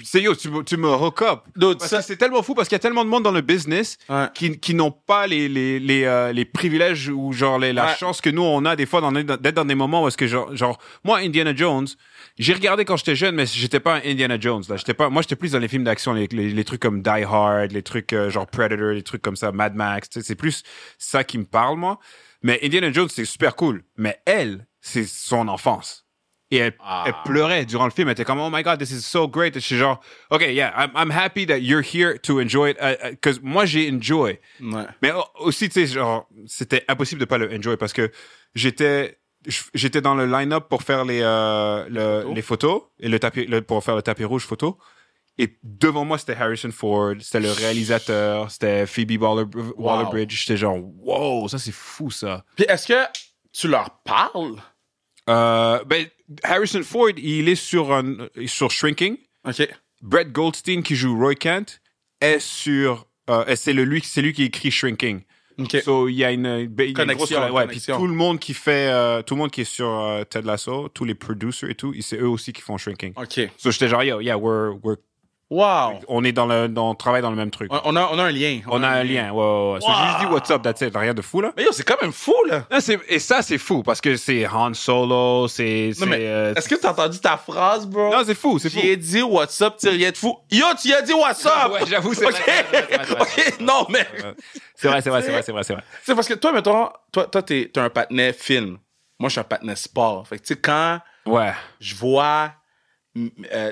c'est yo, tu me hook up. Parce que c'est tellement fou parce qu'il y a tellement de monde dans le business qui n'ont pas les privilèges ou genre la chance que nous, on a des fois d'être dans des moments où est-ce que genre, moi, Indiana Jones, j'ai regardé quand j'étais jeune, mais j'étais pas un Indiana Jones, là. Moi, j'étais plus dans les films d'action, les trucs comme Die Hard, les trucs genre Predator, les trucs comme ça, Mad Max, tu sais, c'est plus ça qui me parle, moi. Mais Indiana Jones, c'est super cool. Mais elle, c'est son enfance. Et elle pleurait durant le film. Elle était comme, oh my God, this is so great. Et je suis genre, OK, yeah, I'm happy that you're here to enjoy it. Because moi, j'ai enjoy. Ouais. Mais aussi, tu sais, genre, c'était impossible de pas le enjoy parce que j'étais dans le line-up pour faire les photos et pour faire le tapis rouge photo. Et devant moi, c'était Harrison Ford, c'était le réalisateur, c'était Phoebe Waller-Bridge. J'étais genre, wow, ça c'est fou ça. Puis est-ce que tu leur parles? Ben, Harrison Ford, il est sur Shrinking. OK. Brett Goldstein, qui joue Roy Kent, est sur... c'est lui qui écrit Shrinking. OK. So, il y a une Connexion, grosse... Ouais, puis connexion. tout le monde qui est sur Ted Lasso, tous les producers et tout, c'est eux aussi qui font Shrinking. OK. So, j'étais genre, Wow! on travaille dans le même truc. On a un lien. On a un lien. Ouais. So, j'ai juste dit what's up, that's it. Rien de fou, là. Mais yo, c'est quand même fou, là. Non, et ça, c'est fou, parce que c'est Han Solo, Non, mais est-ce que t'as entendu ta phrase, bro? Non, c'est fou. J'ai dit what's up, tu rien de fou. Yo, tu as dit what's up! Ouais, j'avoue, c'est vrai. OK, non, mais... C'est vrai. C'est parce que toi, mettons, toi t'es un patinet film. Moi, je suis un patinet sport. Fait que, tu sais, quand Ouais. je vois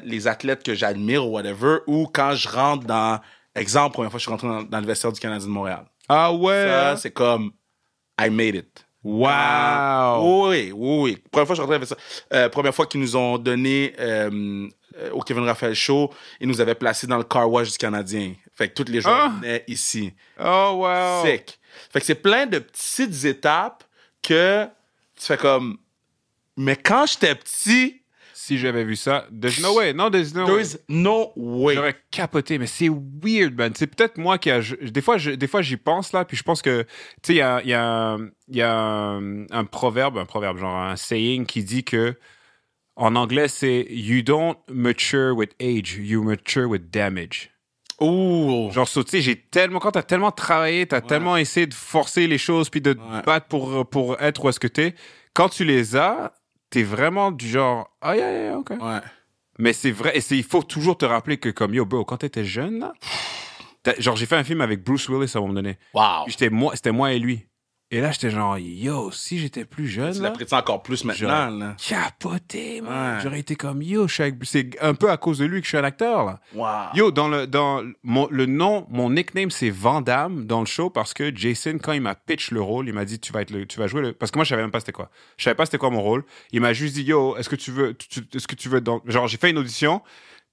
les athlètes que j'admire ou whatever, ou quand je rentre dans... Exemple, première fois que je suis rentré dans le vestiaire du Canadien de Montréal. Ah ouais. Ça, c'est comme... I made it. Wow. Oui. Première fois que je suis rentré dans le vestiaire. Première fois qu'ils nous ont donné au Kevin Raphaël Show, ils nous avaient placés dans le car wash du Canadien. Fait que tous les joueurs venaient ici. Oh, wow. Sick. Fait que c'est plein de petites étapes que tu fais comme... Mais quand j'étais petit... Si j'avais vu ça, there's no way. Non, there's no way. There's no way. J'aurais capoté, mais c'est weird, man. C'est peut-être moi qui des fois, j'y pense, là, puis je pense que, tu sais, il y a un proverbe, genre un saying qui dit que, en anglais, c'est « You don't mature with age, you mature with damage ». Ouh. Genre, tu sais, quand t'as tellement travaillé, t'as tellement essayé de forcer les choses, puis de te battre pour être où est-ce que t'es, quand tu les as, t'es vraiment du genre, ah, yeah, ok. Ouais. Mais c'est vrai, et il faut toujours te rappeler que, comme, yo, bro, quand t'étais jeune, là, genre, j'ai fait un film avec Bruce Willis à un moment donné. Wow. Puis c'était moi et lui. Et là, j'étais genre, yo, si j'étais plus jeune, Tu là, l'apprécies encore plus maintenant, là. capoté, man. Ouais. J'aurais été comme, yo, c'est un peu à cause de lui que je suis un acteur, là. Wow. Yo, mon nickname, c'est Van Damme dans le show parce que Jason, quand il m'a pitch le rôle, il m'a dit, tu vas jouer parce que moi, je savais même pas c'était quoi. Je savais pas c'était quoi mon rôle. Il m'a juste dit, yo, est-ce que tu veux genre, j'ai fait une audition,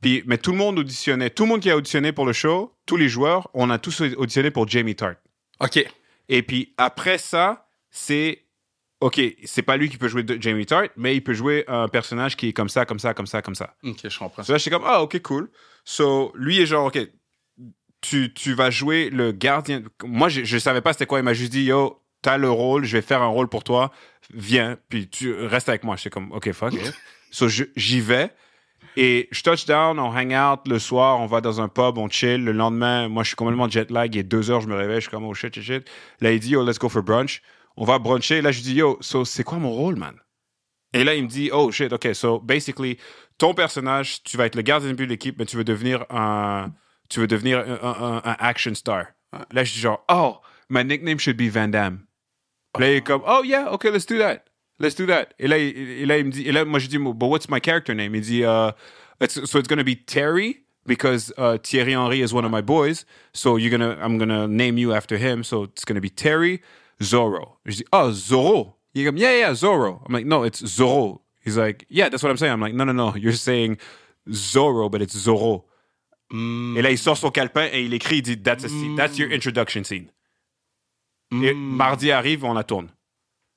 mais tout le monde auditionnait. Tout le monde qui a auditionné pour le show, tous les joueurs, on a tous auditionné pour Jamie Tart. OK. Et puis après ça, OK, c'est pas lui qui peut jouer Jamie Tart, mais il peut jouer un personnage qui est comme ça. OK, je comprends. So là, j'étais comme, OK, cool. So, lui est genre, OK, tu vas jouer le gardien. Moi, je savais pas c'était quoi. Il m'a juste dit, yo, t'as le rôle, je vais faire un rôle pour toi. Viens, puis tu restes avec moi. J'étais comme, OK, fuck it. So, j'y vais. Et je touchdown, on hang out le soir, on va dans un pub, on chill. Le lendemain, moi, je suis complètement jet lag. Il est 2 heures, je me réveille, je suis comme, oh shit. Là, il dit, yo, let's go for brunch. On va bruncher. Là, je dis, yo, so, c'est quoi mon rôle, man? Et là, il me dit, oh shit, OK, so, basically, ton personnage, tu vas être le gardien de but de l'équipe, mais tu veux devenir un action star. Là, je dis genre, oh, my nickname should be Van Damme. Là, il est comme, oh yeah, OK, let's do that. Et là, il me dit, et là, moi, je dis, but what's my character name? Il dit, so it's going to be Terry, because Thierry Henry is one of my boys, so I'm going to name you after him, so it's going to be Terry Zorro. Je dis, oh, Zorro. He's like, yeah, Zorro. I'm like, no, it's Zorro. He's like, yeah, that's what I'm saying. I'm like, no, you're saying Zorro, but it's Zorro. Et là, il sort son calepin et il écrit, il dit, that's your introduction scene. Et mardi arrive, on la tourne.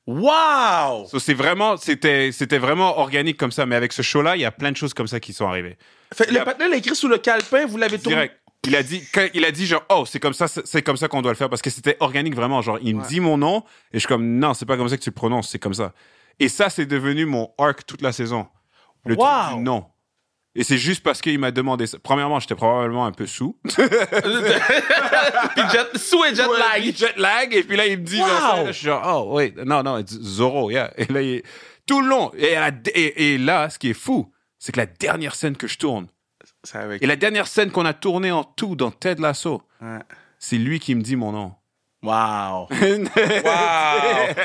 Wow! So, c'était vraiment organique comme ça, mais avec ce show-là, il y a plein de choses comme ça qui sont arrivées. Fait, le patin l'a écrit sous le calepin, vous l'avez tourné? Direct. Il a dit genre, oh, c'est comme ça qu'on doit le faire, parce que c'était organique vraiment. Genre, il me dit mon nom, et je suis comme, non, c'est pas comme ça que tu le prononces, c'est comme ça. Et ça, c'est devenu mon arc toute la saison. Le truc du nom. Et c'est juste parce qu'il m'a demandé ça. Premièrement, j'étais probablement un peu sous. Puis sous et jet lag. Jet lag, et puis là, il me dit, genre, ça, là, je suis genre, oh, wait, non, it's Zorro, yeah. Et là, tout le long. Et là, ce qui est fou, c'est que la dernière scène que je tourne, et la dernière scène qu'on a tournée en tout dans Ted Lasso, c'est lui qui me dit mon nom. Wow.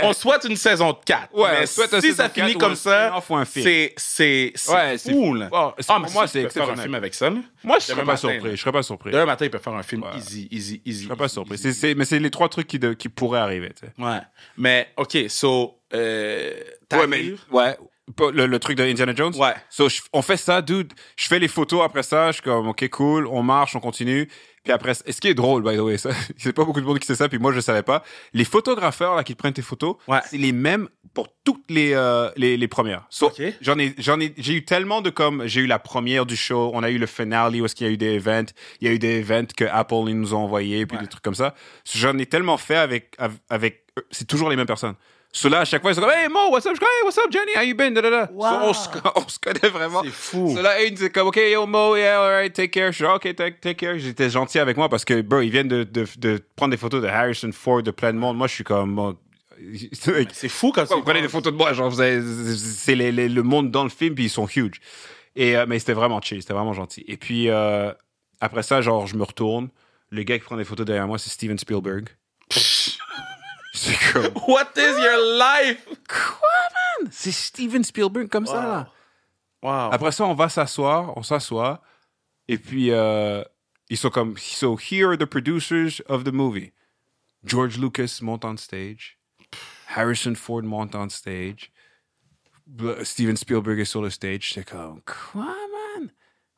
On souhaite une saison 4. Ouais, mais si ça finit comme ça, c'est fou, là. Pour moi, c'est faire un film avec ça, là. Moi, je serais pas surpris. Demain matin, il peut faire un film easy. Je serais pas surpris. Mais c'est les 3 trucs qui pourraient arriver, tu sais. Ouais. Mais, OK, so, t'arrives... Ouais. Le truc de Indiana Jones? Ouais. So, on fait ça, dude. Je fais les photos après ça. Je suis comme, OK, cool. On marche, on continue. Puis après, ce qui est drôle, by the way, ça, c'est pas beaucoup de monde qui sait ça, puis moi, je savais pas. Les photographeurs, là, qui te prennent tes photos, c'est les mêmes pour toutes les premières. OK. J'ai eu tellement de j'ai eu la première du show, on a eu le finale où est-ce qu'il y a eu des events, il y a eu des events que Apple ils nous ont envoyés, puis des trucs comme ça. J'en ai tellement fait avec c'est toujours les mêmes personnes. Ceux-là, à chaque fois, ils sont comme, hey Mo, what's up? Je dis, hey, what's up, Jenny? How you been? Wow. On se connaît vraiment. C'est fou. Ceux-là, ils disaient comme, OK, yo, Mo, yeah, alright, take care. Je dis, OK, take care. J'étais gentil avec moi parce que, bro, ils viennent de prendre des photos de Harrison Ford, de plein de monde. Moi, je suis comme, C'est fou quand vous prenez des photos de moi, genre, c'est le monde dans le film, puis ils sont huge. Mais c'était vraiment chill, c'était vraiment gentil. Et puis, après ça, genre, je me retourne. Le gars qui prend des photos derrière moi, c'est Steven Spielberg. C'est comme... What is your life? Quoi, man? C'est Steven Spielberg comme ça, là. Wow. Après ça, on s'assoit. Et puis, ils sont comme... So, here are the producers of the movie. George Lucas monte on stage. Harrison Ford monte on stage. Steven Spielberg est sur le stage. C'est comme... Quoi, man?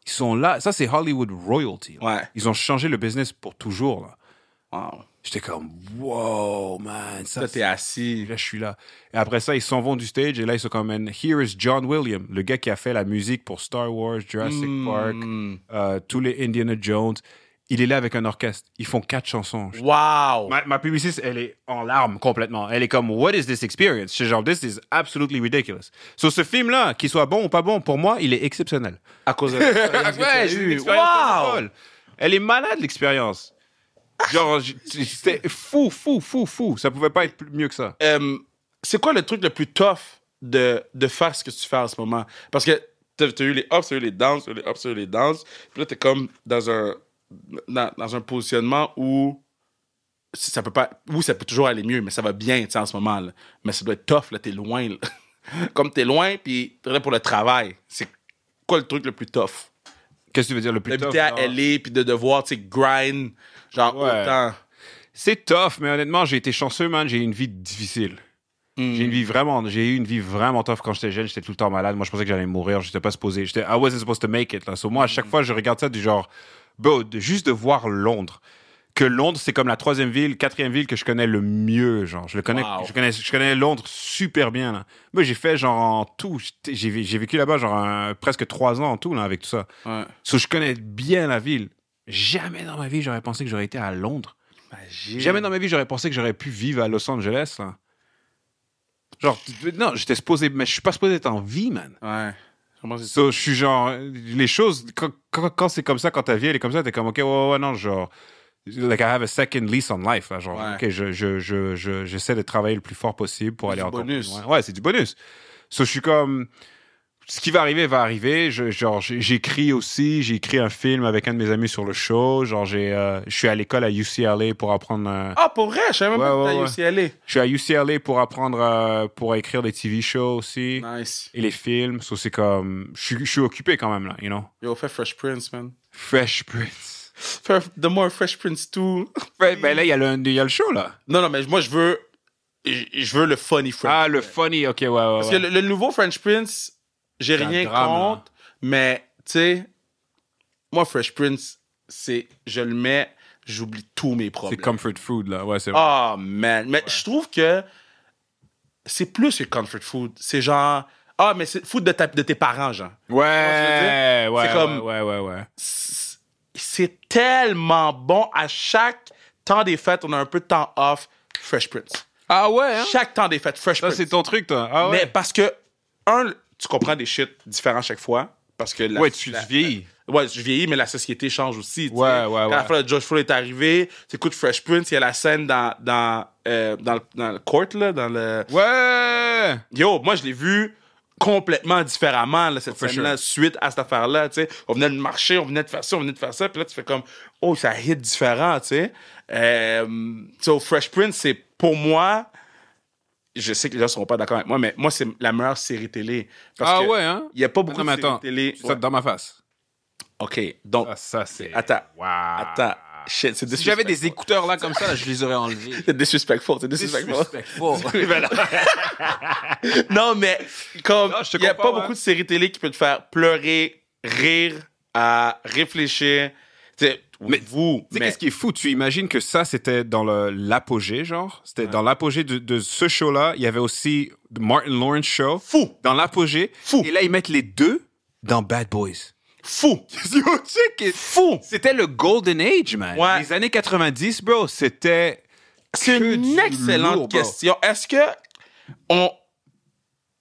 Ils sont là. Ça, c'est Hollywood royalty. Ouais. Ils ont changé le business pour toujours, là. Wow. J'étais comme, wow, man. Là, t'es assis. Là, je suis là. Et après ça, ils s'en vont du stage et là, ils sont comme, and here is John Williams, le gars qui a fait la musique pour Star Wars, Jurassic Park, tous les Indiana Jones. Il est là avec un orchestre. Ils font 4 chansons. Wow. Ma publiciste, elle est en larmes complètement. Elle est comme, what is this experience? C'est genre, this is absolutely ridiculous. So, ce film-là, qu'il soit bon ou pas bon, pour moi, il est exceptionnel. À cause de l'expérience Ouais, j'ai eu une expérience folle. Elle est malade, l'expérience. Genre, c'était fou. Ça pouvait pas être mieux que ça. C'est quoi le truc le plus tough de faire ce que tu fais en ce moment? Parce que t'as eu les ups, t'as eu les downs, t'as eu les ups, t'as eu les downs. Puis là, t'es comme dans un positionnement où ça peut pas... Oui, ça peut toujours aller mieux, mais ça va bien, tu sais, en ce moment. Là. Mais ça doit être tough, là, t'es loin. Là. Comme t'es loin, puis t'es là pour le travail. C'est quoi le truc le plus tough? Qu'est-ce que tu veux dire, le plus tough? D'habiter à LA, puis de devoir, tu sais, grind, genre autant... C'est tough, mais honnêtement, j'ai été chanceux, man. J'ai eu une vie difficile. J'ai eu une vie vraiment tough quand j'étais jeune. J'étais tout le temps malade. Moi, je pensais que j'allais mourir. J'étais pas supposé. I wasn't supposed to make it. Là. So, moi, à chaque fois, je regarde ça du genre, bro, juste de voir Londres. Que Londres, c'est comme la 3e ville, 4e ville que je connais le mieux. Genre, je connais Londres super bien. Là. Moi, j'ai fait genre en tout. J'ai vécu là-bas genre presque 3 ans en tout là, avec tout ça. Ouais. So, je connais bien la ville. Jamais dans ma vie, j'aurais pensé que j'aurais été à Londres. Imagine. Jamais dans ma vie, j'aurais pensé que j'aurais pu vivre à Los Angeles. Là. Genre, non, j'étais supposé, mais je suis pas supposé être en vie, man. Ouais. So, je suis genre, les choses, quand c'est comme ça, quand ta vie elle est comme ça, t'es comme, ok, ouais, non, genre, like I have a second lease on life. Là, genre, ok, j'essaie de travailler le plus fort possible pour aller encore plus loin. Ouais, c'est du bonus. So, je suis comme, ce qui va arriver. J'écris aussi. J'ai écrit un film avec un de mes amis sur le show. Genre, je suis à l'école à UCLA pour apprendre. Ah, pour vrai? Je savais même pas que t'es à UCLA. Je suis à UCLA pour apprendre, pour écrire des TV shows aussi. Nice. Et les films. So, c'est comme, je suis occupé quand même, là, you know? Yo, fais Fresh Prince, man. Fresh Prince. The More Fresh Prince 2. Ben là, il y a le show, là. Non, mais moi, je veux le funny French Prince. Ah, le funny, ok, ouais. Parce que le nouveau French Prince, j'ai rien contre, mais, tu sais, moi, Fresh Prince, je le mets, j'oublie tous mes problèmes. C'est comfort food, là. Ouais, c'est vrai. Oh, man. Mais je trouve que c'est plus que comfort food. C'est genre, mais c'est food de tes parents, genre. Ouais, c'est comme, ouais. C'est tellement bon. À chaque temps des fêtes, on a un peu de temps off, Fresh Prince. Ah ouais, hein? Chaque temps des fêtes, Fresh Prince. Ça, c'est ton truc, toi. Ah ouais. Mais parce que, tu comprends des shit différents chaque fois. Parce que tu vieillis. Ouais, je vieillis, mais la société change aussi. Ouais. Quand la fois de George Floyd est arrivé, tu écoutes Fresh Prince, il y a la scène dans le court, là, dans le... Ouais! Yo, moi, je l'ai vu complètement différemment, là, cette scène-là, suite à cette affaire-là, tu sais. On venait de marcher, on venait de faire ça, puis là, tu fais comme, oh, ça hit différent, tu sais. So, Fresh Prince, c'est, pour moi... Je sais que les gens ne seront pas d'accord avec moi, mais moi, c'est la meilleure série télé. Parce ouais, hein? Il n'y a pas beaucoup de séries télé. Ça dans ma face. OK, donc... Ça, c'est... Attends. Wow. Attends. Shit, c'est si j'avais des écouteurs là comme ça, là, je les aurais enlevés. C'est disrespectful. Non, mais comme il n'y a pas beaucoup de séries télé qui peuvent te faire pleurer, rire, réfléchir. T'sais, Mais vous. Tu sais, Mais qu'est-ce qui est fou? Tu imagines que ça, c'était dans l'apogée, genre? C'était dans l'apogée de ce show-là. Il y avait aussi The Martin Lawrence Show. Fou. Dans l'apogée. Fou. Et là, ils mettent les deux dans Bad Boys. fou. Yo, check. Fou. C'était le Golden Age, man. Ouais. Les années 90, bro, c'était... C'est que une du excellente lourd, bro. question.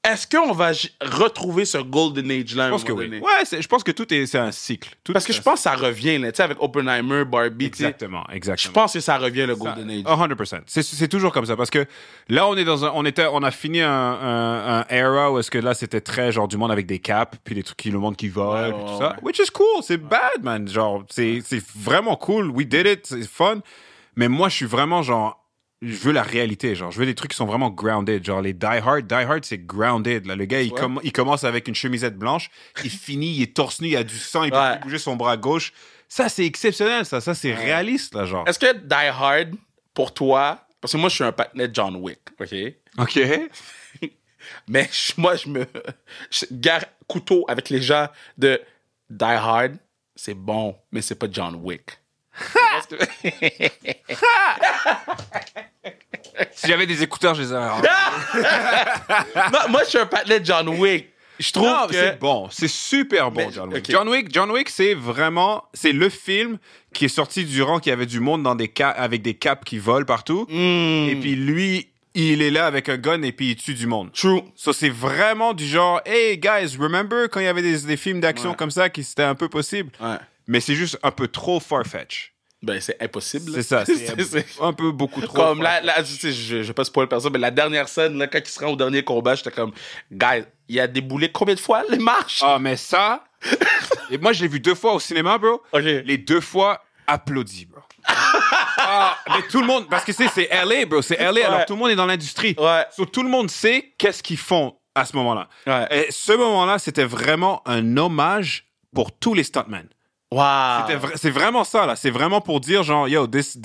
Est-ce qu'on va retrouver ce Golden Age-là à un Je pense que moment oui. donné? Ouais, je pense que c'est un cycle. Tout Parce que est je un pense que ça revient, là, tu sais, avec Oppenheimer, Barbie, tu sais. Exactement, exactement. Je pense que ça revient, le Ça, Golden Age. 100%. C'est toujours comme ça parce que là on est dans on a fini un era où est-ce que là c'était très genre du monde avec des caps puis des trucs le monde qui vole Ouais, puis tout ouais, ça, ouais. which is cool, c'est bad man, genre c'est vraiment cool, we did it, c'est fun, mais moi je suis vraiment genre je veux la réalité, genre je veux des trucs qui sont vraiment grounded, genre les Die Hard c'est grounded là, le gars il, Ouais. il commence avec une chemisette blanche, il finit, il est torse nu, il a du sang, il peut Ouais. plus bouger son bras gauche, ça c'est exceptionnel, ça c'est réaliste là genre. Est-ce que Die Hard, pour toi, parce que moi, je suis un patinet de John Wick, OK? OK. Mais moi, je garde couteau avec les gens de Die Hard, c'est bon, mais c'est pas John Wick. Parce que- Si j'avais des écouteurs, je les aurais. moi, je suis un patinet de John Wick. Je trouve Non, que... c'est bon, c'est super bon, Mais, John Wick. ok. John Wick, c'est vraiment, c'est le film qui est sorti durant qu'il y avait du monde dans avec des capes qui volent partout. Hmm. Et puis lui, il est là avec un gun et puis il tue du monde. True. So, c'est vraiment du genre, hey guys, remember quand il y avait des films d'action Ouais. comme ça qui c'était un peu possible, Ouais. mais c'est juste un peu trop farfetch. Ben, c'est impossible. C'est ça, c'est un peu beaucoup trop. Comme là, farfetch. tu sais, je vais pas spoiler personne, mais la dernière scène, là, quand il se rend au dernier combat, j'étais comme, guys, il a déboulé combien de fois les marches? Ah, mais ça, et moi je l'ai vu 2 fois au cinéma, bro. OK. Les 2 fois applaudis, bro. Ah, mais tout le monde, parce que c'est LA, bro, c'est LA, alors tout le monde est dans l'industrie. Ouais. So, tout le monde sait qu'est-ce qu'ils font à ce moment-là. Ouais. Et ce moment-là, c'était vraiment un hommage pour tous les stuntmen. Wow. C'est vraiment ça, là. C'est vraiment pour dire, genre, yo, this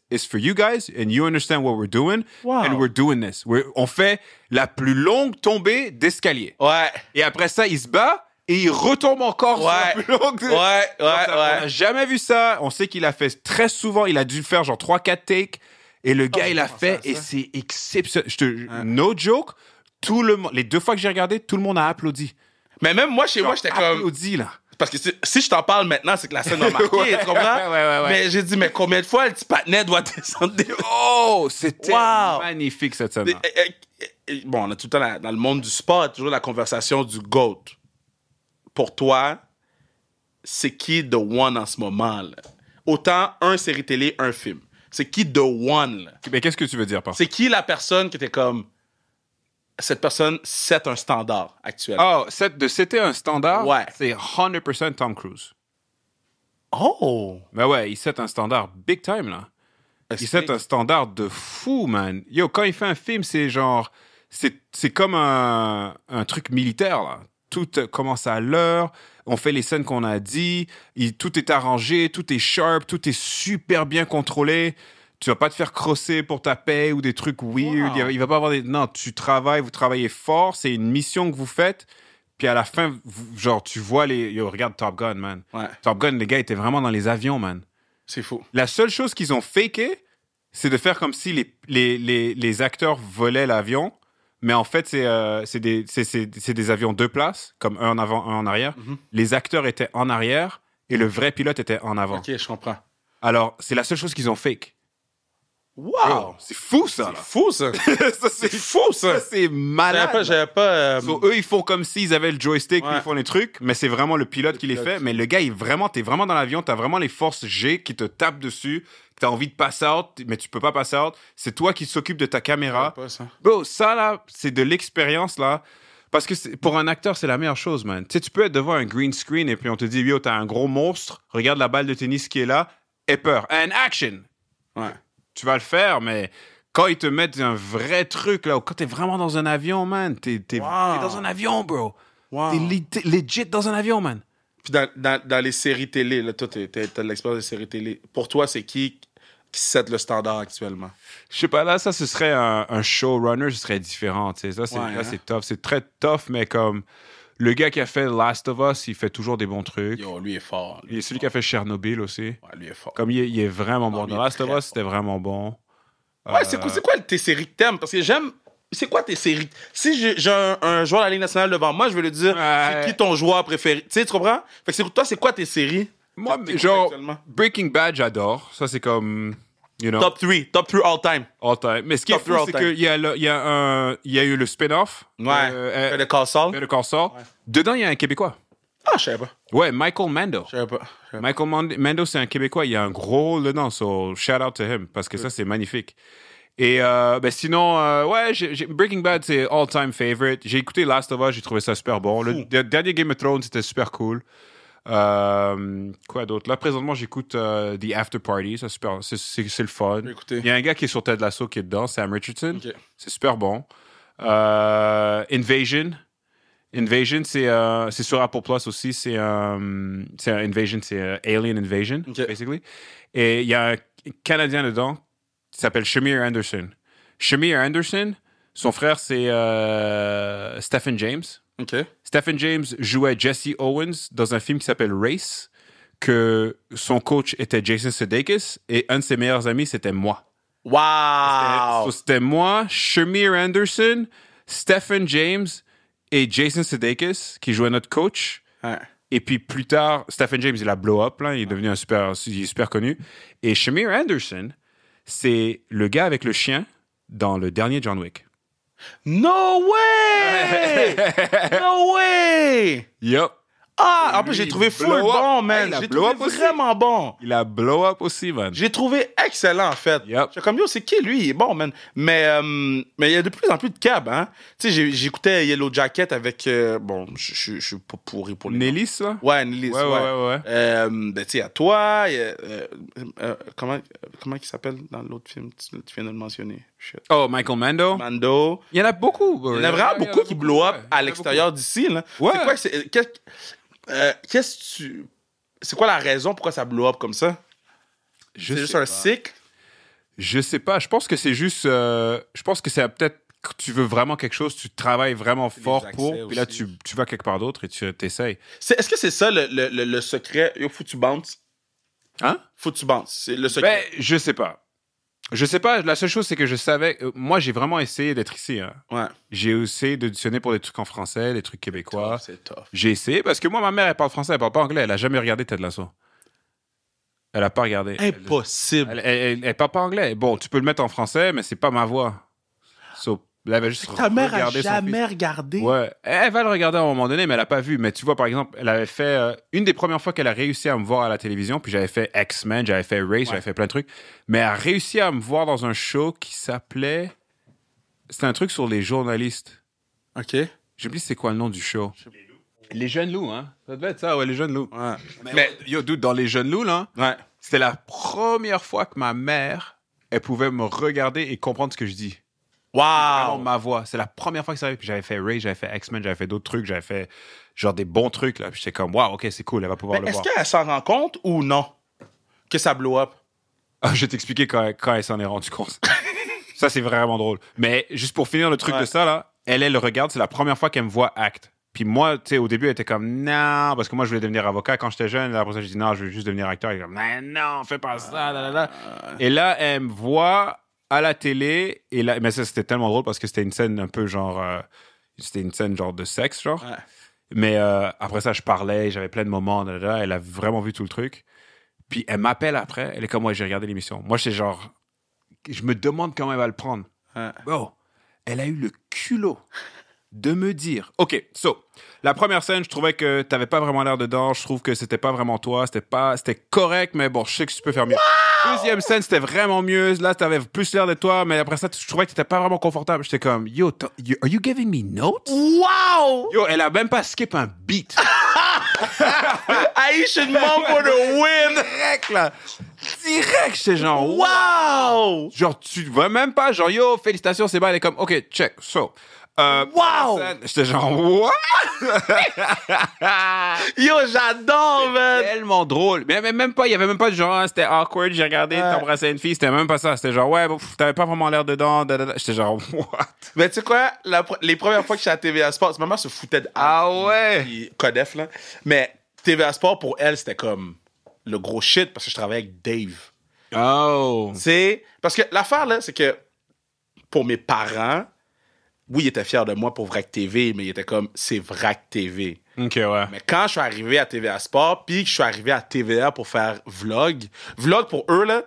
is for you guys, and you understand what we're doing, Wow. and we're doing this. On fait la plus longue tombée d'escalier. Ouais. Et après ça, il se bat, et il retombe encore sur la Ouais. plus longue. Ouais, On n'a ouais. jamais vu ça. On sait qu'il a fait très souvent. Il a dû le faire genre 3-4 takes. Et le gars, il a fait. Et c'est exceptionnel. No joke. Les 2 fois que j'ai regardé, tout le monde a applaudi. Mais même moi, chez moi, j'étais comme... Applaudi, là. Parce que si je t'en parle maintenant, c'est que la scène m'a marqué, Ouais. tu comprends? Ouais. Mais j'ai dit, mais combien de fois le petit patinet doit descendre des... Oh, c'était Wow. magnifique cette scène. Bon, on a tout le temps, dans le monde du sport, toujours la conversation du GOAT. Pour toi, c'est qui The One en ce moment, là? Autant un série télé, un film. C'est qui The One, là? Mais qu'est-ce que tu veux dire par ça? C'est qui la personne qui était comme... Cette personne set un standard actuellement. Oh, c'était un standard. Ouais. C'est 100% Tom Cruise. Oh! Mais ouais, il set un standard big time, là. Il set un standard de fou, man. Yo, quand il fait un film, c'est genre... C'est comme un truc militaire, là. Tout commence à l'heure, on fait les scènes qu'on a dit, tout est arrangé, tout est sharp, tout est super bien contrôlé. Tu vas pas te faire crosser pour ta paix ou des trucs weird. Wow. Il va pas avoir des... Non, vous travaillez fort, c'est une mission que vous faites. Puis à la fin, genre, tu vois les... Yo, regarde Top Gun, man. Ouais. Top Gun, les gars étaient vraiment dans les avions, man. C'est fou. La seule chose qu'ils ont faké, c'est de faire comme si les acteurs volaient l'avion, mais en fait, c'est des avions 2 places, comme un en avant, un en arrière. Mhm. Les acteurs étaient en arrière et le vrai pilote était en avant. OK, je comprends. Alors, c'est la seule chose qu'ils ont fake. Wow! Yo, c'est fou, ça, C'est là. fou, ça! Ça, C'est fou, ça! c'est malade. J'avais pas... So, eux, ils font comme s'ils avaient le joystick, puis Ouais. ils font les trucs, mais c'est vraiment le pilote qui les fait. Mais le gars, t'es vraiment dans l'avion, t'as vraiment les forces G qui te tapent dessus, que t'as envie de pass out, mais tu peux pas pass out. C'est toi qui s'occupe de ta caméra. pas ça. Bro, ça, là, c'est de l'expérience, là. Parce que pour un acteur, c'est la meilleure chose, man. Tu sais, tu peux être devant un green screen et puis on te dit, yo, t'as un gros monstre, regarde la balle de tennis qui est là, aie peur. And action! Ouais. Tu vas le faire, mais quand ils te mettent un vrai truc, là, ou quand t'es vraiment dans un avion, man, t'es Wow. dans un avion, bro. Wow. T'es legit dans un avion, man. Puis dans les séries télé, là, toi, t'as de l'expérience des séries télé. Pour toi, c'est qui set le standard actuellement? Je sais pas, là, ça, ce serait un showrunner, ce serait différent, tu sais. Ça, Ouais, là, c'est tough. C'est très tough, mais comme... Le gars qui a fait Last of Us, il fait toujours des bons trucs. Yo, lui est fort. Il est celui qui a fait Chernobyl aussi. Ouais, lui est fort. Comme il est vraiment bon. lui Dans est Last of très Us, c'était vraiment bon. Ouais, c'est quoi tes séries que t'aimes? Parce que j'aime... C'est quoi tes séries? Si j'ai un joueur de la Ligue nationale devant moi, je vais lui dire, c'est qui ton joueur préféré? Tu sais, tu comprends? Fait que toi, c'est quoi tes séries? Moi, T'écoutes genre, actuellement? Breaking Bad, j'adore. Ça, c'est comme, you know, Top 3 all time. all time. Mais ce qui est Top fou, three all c'est time. qu'il y a eu le spin-off. Ouais. Le Castle. Better Call Saul. Dedans, il y a un Québécois. Ah, je savais pas. Ouais, Michael Mando. Je savais pas. Michael Mando, c'est un Québécois. Il y a un gros rôle dedans. So, shout out to him. Parce que ça, c'est magnifique. Et sinon, ouais, Breaking Bad, c'est all-time favorite. J'ai écouté Last of Us, j'ai trouvé ça super bon. Le dernier Game of Thrones, c'était super cool. Quoi d'autre? Là, présentement, j'écoute The After Party. Ça, c'est le fun. Écoutez. Il y a un gars qui est sur Ted Lasso qui est dedans, Sam Richardson. Ok. C'est super bon. Invasion, c'est sur Apple Plus aussi. C'est Invasion, c'est Alien Invasion, Ok. basically. Et il y a un Canadien dedans qui s'appelle Shamir Anderson. Shamir Anderson, son frère, c'est Stephen James. OK. Stephen James jouait Jesse Owens dans un film qui s'appelle Race, que son coach était Jason Sudeikis, et un de ses meilleurs amis, c'était moi. Wow! C'était moi, Shamir Anderson, Stephen James et Jason Sudeikis qui jouaient notre coach. Ouais. Et puis plus tard, Stephen James, il a blow up, là, il est devenu il est super connu. Et Shamir Anderson, c'est le gars avec le chien dans le dernier John Wick. No way! No way! Yup. Ah, en plus, Lui, j'ai trouvé il full blow up. bon, man. Il a J'ai blow trouvé up aussi. vraiment bon. Il a blow up aussi, man. J'ai trouvé excellent, en fait. Yep. J'étais comme, yo, c'est qui, lui? Il est bon, man. Mais il y a de plus en plus de cab, hein. Tu sais, j'écoutais Yellow Jacket avec... bon, je suis pas pourri pour les noms. Nélis, là? Ouais, Nelly, Ouais. Ben, tu sais, à toi, il y a, comment il s'appelle dans l'autre film? Tu viens de le mentionner. Shit. Oh, Michael Mando. Mando. Il y en a beaucoup. Il y en a vraiment beaucoup qui blow up à l'extérieur d'ici, là. Ouais. C'est quoi, qu'est-ce que tu... C'est quoi la raison pourquoi ça blow up comme ça? C'est juste un cycle? Je sais pas. Je pense que c'est juste. Je pense que c'est peut-être que tu veux vraiment quelque chose, tu travailles vraiment fort accès pour, puis là, aussi. tu vas quelque part d'autre et tu t'essayes. Est-ce que c'est ça le secret? Yo, faut que tu bounces. Hein? Faut que tu bounces. C'est le secret. Ben, je sais pas. Je sais pas. La seule chose, c'est que je savais. Moi, j'ai vraiment essayé d'être ici. Hein. Ouais. J'ai essayé d'auditionner pour des trucs en français, des trucs québécois. C'est tough. J'ai essayé parce que moi, ma mère, elle parle français, elle parle pas anglais. Elle a jamais regardé Ted Lasso. Elle a pas regardé. Impossible. Elle parle pas anglais. Bon, tu peux le mettre en français, mais c'est pas ma voix. So, elle va juste Ta mère a regarder son jamais fils. regardé? Ouais, elle va le regarder à un moment donné, mais elle a pas vu. Mais tu vois, par exemple, elle avait fait une des premières fois qu'elle a réussi à me voir à la télévision, puis j'avais fait X-Men, j'avais fait Race, j'avais fait plein de trucs. Mais elle a réussi à me voir dans un show qui s'appelait. C'était un truc sur les journalistes. OK. J'ai oublié c'est quoi le nom du show. Les Jeunes Loups, hein. Ça devait être ça, ouais, les Jeunes Loups. Ouais. Mais yo, dude, dans les Jeunes Loups, là, Ouais. c'était la première fois que ma mère, elle pouvait me regarder et comprendre ce que je dis. Vraiment Wow! ma voix. C'est la première fois que ça arrive. Puis j'avais fait Ray, j'avais fait X-Men, j'avais fait d'autres trucs, j'avais fait genre des bons trucs, là. Puis j'étais comme, wow, ok, c'est cool, elle va pouvoir Mais le est-ce voir. qu'elle s'en rend compte ou non? Que ça blow up? Ah, je vais t'expliquer quand elle s'en est rendue compte. Ça, c'est vraiment drôle. Mais juste pour finir le truc de ça, là, elle le regarde, c'est la première fois qu'elle me voit act. Puis moi, tu sais, au début, elle était comme, non, parce que moi, je voulais devenir avocat quand j'étais jeune. Là, après ça, j'ai dit, non, je veux juste devenir acteur. Elle est comme, non, fais pas ça, là, là, là. Et là, elle me voit à la télé. Et là, mais ça, c'était tellement drôle parce que c'était une scène un peu genre, c'était une scène genre de sexe, genre. Ouais. Mais après ça, je parlais, j'avais plein de moments, là, là. Elle a vraiment vu tout le truc. Puis elle m'appelle après. Elle est comme, ouais, j'ai regardé l'émission. Moi, c'est genre, je me demande comment elle va le prendre. Ouais. Bon, elle a eu le culot de me dire, OK, so, la première scène, je trouvais que t'avais pas vraiment l'air dedans, je trouve que c'était pas vraiment toi, c'était correct, mais bon, je sais que tu peux faire mieux. Deuxième scène, c'était vraiment mieux, là, t'avais plus l'air de toi, mais après ça, je trouvais que t'étais pas vraiment confortable. J'étais comme, yo, are you giving me notes? Wow! Yo, elle a même pas skip un beat. Aisha demande for the win! Direct, là. Direct, j'étais genre, Wow! Genre, tu vois même pas, genre, yo, félicitations, c'est bon. Elle est comme, OK, check. So, Wow! J'étais genre, what? Yo, j'adore, man! Tellement drôle. Mais même pas, il y avait même pas de genre, hein, c'était awkward, j'ai regardé, t'embrassais une fille, c'était même pas ça. C'était genre, ouais, t'avais pas vraiment l'air dedans. J'étais genre, what? Mais tu sais quoi, les premières fois que j'étais à TVA Sport, ma mère se foutait de Codef, là. Mais TVA Sport, pour elle, c'était comme le gros shit parce que je travaillais avec Dave. Oh. C'est parce que l'affaire, là, c'est que pour mes parents, oui, ils étaient fiers de moi pour Vrac TV, mais ils étaient comme, c'est Vrac TV. OK, ouais. Mais quand je suis arrivé à TVA Sport, puis que je suis arrivé à TVA pour faire vlog pour eux, là,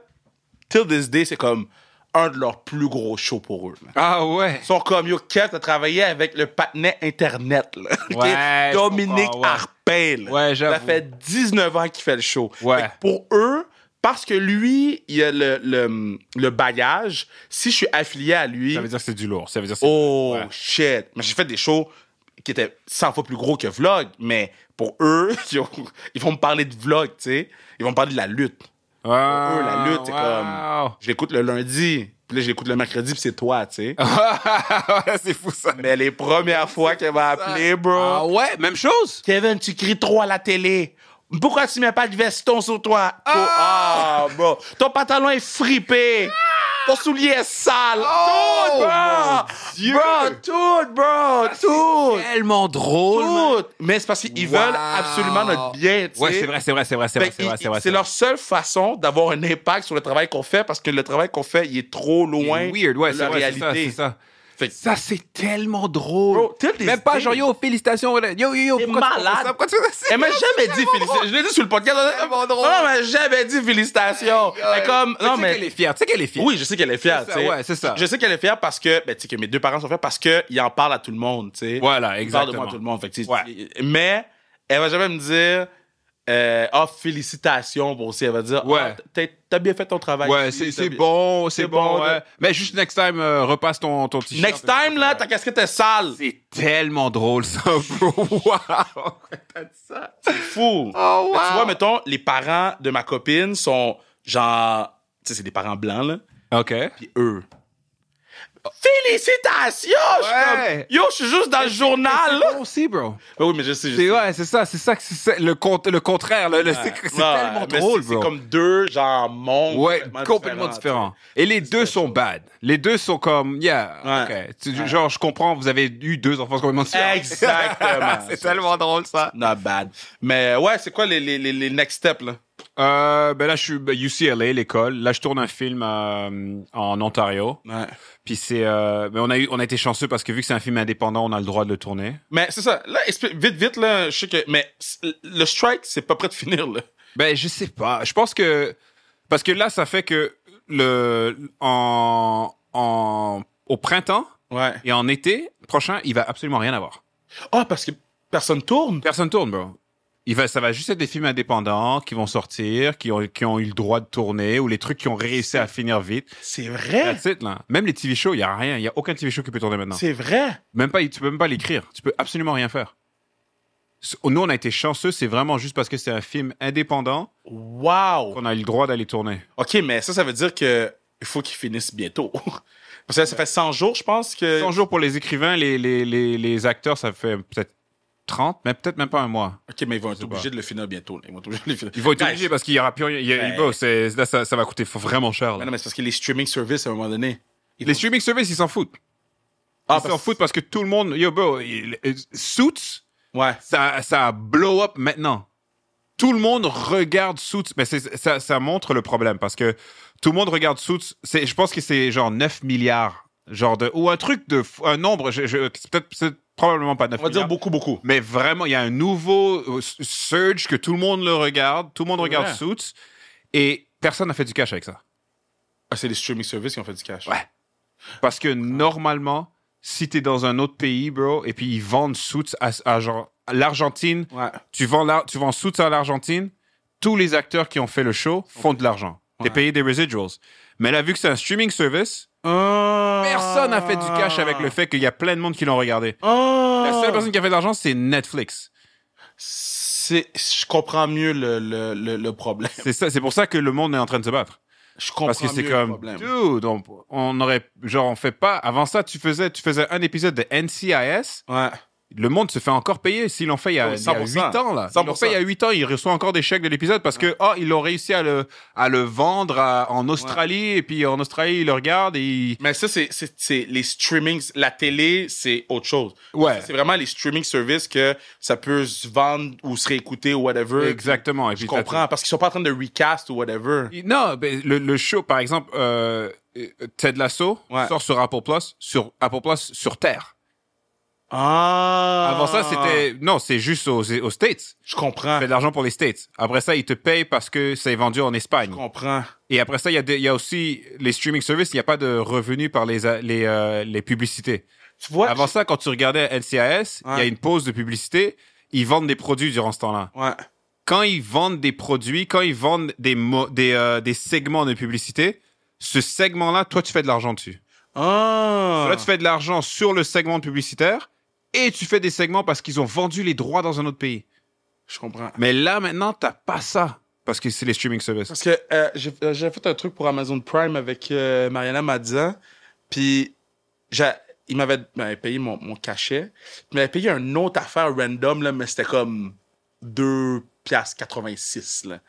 till this day, c'est comme un de leurs plus gros shows pour eux. Là. Ah ouais. Ils sont comme, yo, Kev, t'as travaillé avec le patinet Internet, là. Ouais, Dominique comprends, ouais. Arpin, là. Ouais, j'avoue. Ça fait 19 ans qu'il fait le show. Ouais. Fait que pour eux, parce que lui, il a le bagage, si je suis affilié à lui... Ça veut dire que c'est du lourd. Ça veut dire que c'est Oh, ouais. shit. Mais j'ai fait des shows qui étaient 100 fois plus gros que vlog, mais pour eux, ils vont me parler de vlog, tu sais. Ils vont me parler de la lutte. Pour eux, la lutte, c'est comme... Je l'écoute le lundi, puis là, je l'écoute le mercredi, puis c'est toi, tu sais. C'est fou, ça. Mais les premières fois qu'elle m'a appelé, bro... Ah ouais, même chose. Kevin, tu cries trop à la télé. Pourquoi tu mets pas de veston sur toi? Bro. Ton pantalon est fripé. Ton soulier est sale. Tout, bro. Dieu. Tout. Tellement drôle. Tout. Mais c'est parce qu'ils veulent absolument notre bien, tu sais. Ouais, c'est vrai. C'est leur seule façon d'avoir un impact sur le travail qu'on fait parce que le travail qu'on fait, il est trop loin Weird, ouais, de c'est la vrai, réalité. c'est ça. Fait que- Ça, c'est tellement drôle. Bro, Même pas genre, yo, félicitations. Yo, T'es pourquoi tu fais malade. ça? Pourquoi tu fais ça? Elle m'a jamais dit félicitations. Je l'ai dit sur le podcast. tellement drôle. Non, elle m'a jamais dit félicitations. Elle est comme, non, Tu sais mais. qu'elle est fière. Tu sais qu'elle est fière. Oui, je sais qu'elle est fière, C'est tu ça, sais. ouais, c'est ça. Je sais qu'elle est fière parce que, ben, tu sais, que mes deux parents sont fiers parce qu'ils en parlent à tout le monde, tu sais. Voilà, Ils parlent de moi exactement. à tout le monde. Fait que, tu sais, Ouais. Mais, elle va jamais me dire, félicitations pour aussi. Elle va dire, Ouais. T'as bien fait ton travail. Ouais, ici, c'est t'as bon, c'est bon. bon, Ouais. Mais juste next time, repasse ton t-shirt. Next time, là, ta casquette est sale. C'est tellement drôle, ça, bro. Wow. T'as dit ça? C'est fou. Oh, Mais tu wow. vois, mettons, les parents de ma copine sont genre, tu sais, c'est des parents blancs, là. OK. Puis eux. Félicitations! Je suis Ouais. comme, yo, je suis juste dans le journal, là. C'est bon aussi, bro. Oui, mais je sais. Ouais, c'est ça que c'est le contraire. C'est tellement mais drôle, c'est bro. comme deux, genre, mondes Ouais, complètement différents. Et les deux sont bad. Les deux sont comme, yeah, Ouais. OK. Genre, je comprends, vous avez eu deux enfants complètement différents. Exactement. C'est tellement drôle, ça. Not bad. Mais ouais, c'est quoi les next steps, là? Ben là, je suis UCLA, l'école. Là, je tourne un film en Ontario. Ouais. Puis c'est, mais on a été chanceux parce que vu que c'est un film indépendant, on a le droit de le tourner. Mais c'est ça. Là, vite, là, je sais que. Mais le strike, c'est pas prêt de finir, là. Ben, je sais pas. Je pense que parce que là, ça fait que au printemps Ouais. et en été prochain, il va absolument rien avoir. Ah, parce que personne tourne. Personne tourne, bro. Ça va juste être des films indépendants qui vont sortir, qui ont eu le droit de tourner, ou les trucs qui ont réussi à finir vite. C'est vrai. That's it, là. Même les TV shows, il y a rien. Il y a aucun TV show qui peut tourner maintenant. C'est vrai. Tu peux même pas l'écrire. Tu peux absolument rien faire. Nous, on a été chanceux. C'est vraiment juste parce que c'est un film indépendant Wow. qu'on a eu le droit d'aller tourner. OK, mais ça veut dire que il faut qu'ils finissent bientôt. Parce que ça fait 100 jours, je pense que... 100 jours pour les écrivains, les acteurs, ça fait peut-être 30, mais peut-être même pas un mois. OK, mais ils vont être sais pas. obligés de le finir bientôt. Là. Ils vont être obligés de le finir. Ils vont être Guys, obligés parce qu'il y aura plus rien. Ben- Bro, là, ça va coûter vraiment cher. mais Là. non, mais c'est parce que les streaming services, à un moment donné... Les streaming services, ils s'en foutent. Ah, Ils s'en foutent parce que tout le monde... Yo, bro, Suits, Ouais. ça a blow up maintenant. Tout le monde regarde Suits. Mais ça montre le problème parce que tout le monde regarde Suits. Je pense que c'est genre 9 milliards. Ou un truc un nombre. C'est probablement pas 9 On va milliards. dire beaucoup. Mais vraiment, il y a un nouveau surge que tout le monde le regarde. Tout le monde regarde Ouais. Suits. Et personne n'a fait du cash avec ça. Ah, c'est les streaming services qui ont fait du cash. Ouais. Parce que normalement, si t'es dans un autre pays, bro, et puis ils vendent Suits à genre l'Argentine, Ouais. tu vends Suits à l'Argentine, tous les acteurs qui ont fait le show font de l'argent. T'es Ouais. payé des residuals. Mais là, vu que c'est un streaming service, personne n'a fait du cash avec le fait qu'il y a plein de monde qui l'ont regardé. La seule personne qui a fait de l'argent, c'est Netflix. Je comprends mieux le problème. C'est ça, c'est pour ça que le monde est en train de se battre. Je comprends Parce que c'est mieux comme, le problème. dude, on aurait, genre, on fait pas, avant ça, tu faisais un épisode de NCIS, Ouais. le monde se fait encore payer s'ils l'ont fait il y a 8 ans, là. Ils l'ont fait il y a 8 ans, ils reçoivent encore des chèques de l'épisode parce que, ils ont réussi à le vendre en Australie, et puis en Australie, ils le regardent et Mais ça, c'est les streamings. La télé, c'est autre chose. Ouais. Ça, c'est vraiment les streaming services que ça peut se vendre ou se réécouter ou whatever. Exactement. Et Je puis, comprends, parce qu'ils sont pas en train de recast ou whatever. Non, ben, le show, par exemple, Ted Lasso sort sur Apple Plus, sur Terre. Ah! Avant ça, c'était... Non, c'est juste aux States. Je comprends. Tu fais de l'argent pour les States. Après ça, ils te payent parce que c'est vendu en Espagne. Je comprends. Et après ça, il y a aussi les streaming services, il n'y a pas de revenus par les publicités. Tu vois? Avant ça, quand tu regardais NCIS, il y a une pause de publicité. Ils vendent des produits durant ce temps-là. Ouais. Quand ils vendent des produits, quand ils vendent des segments de publicité, ce segment-là, toi, tu fais de l'argent dessus. Ah! Là, tu fais de l'argent sur le segment publicitaire et tu fais des segments parce qu'ils ont vendu les droits dans un autre pays. Je comprends. Mais là, maintenant, t'as pas ça parce que c'est les streaming services. Parce que j'ai fait un truc pour Amazon Prime avec Mariana Madian, puis il m'avait payé mon cachet. Il m'avait payé une autre affaire random, là, mais c'était comme 2,86 $. Là.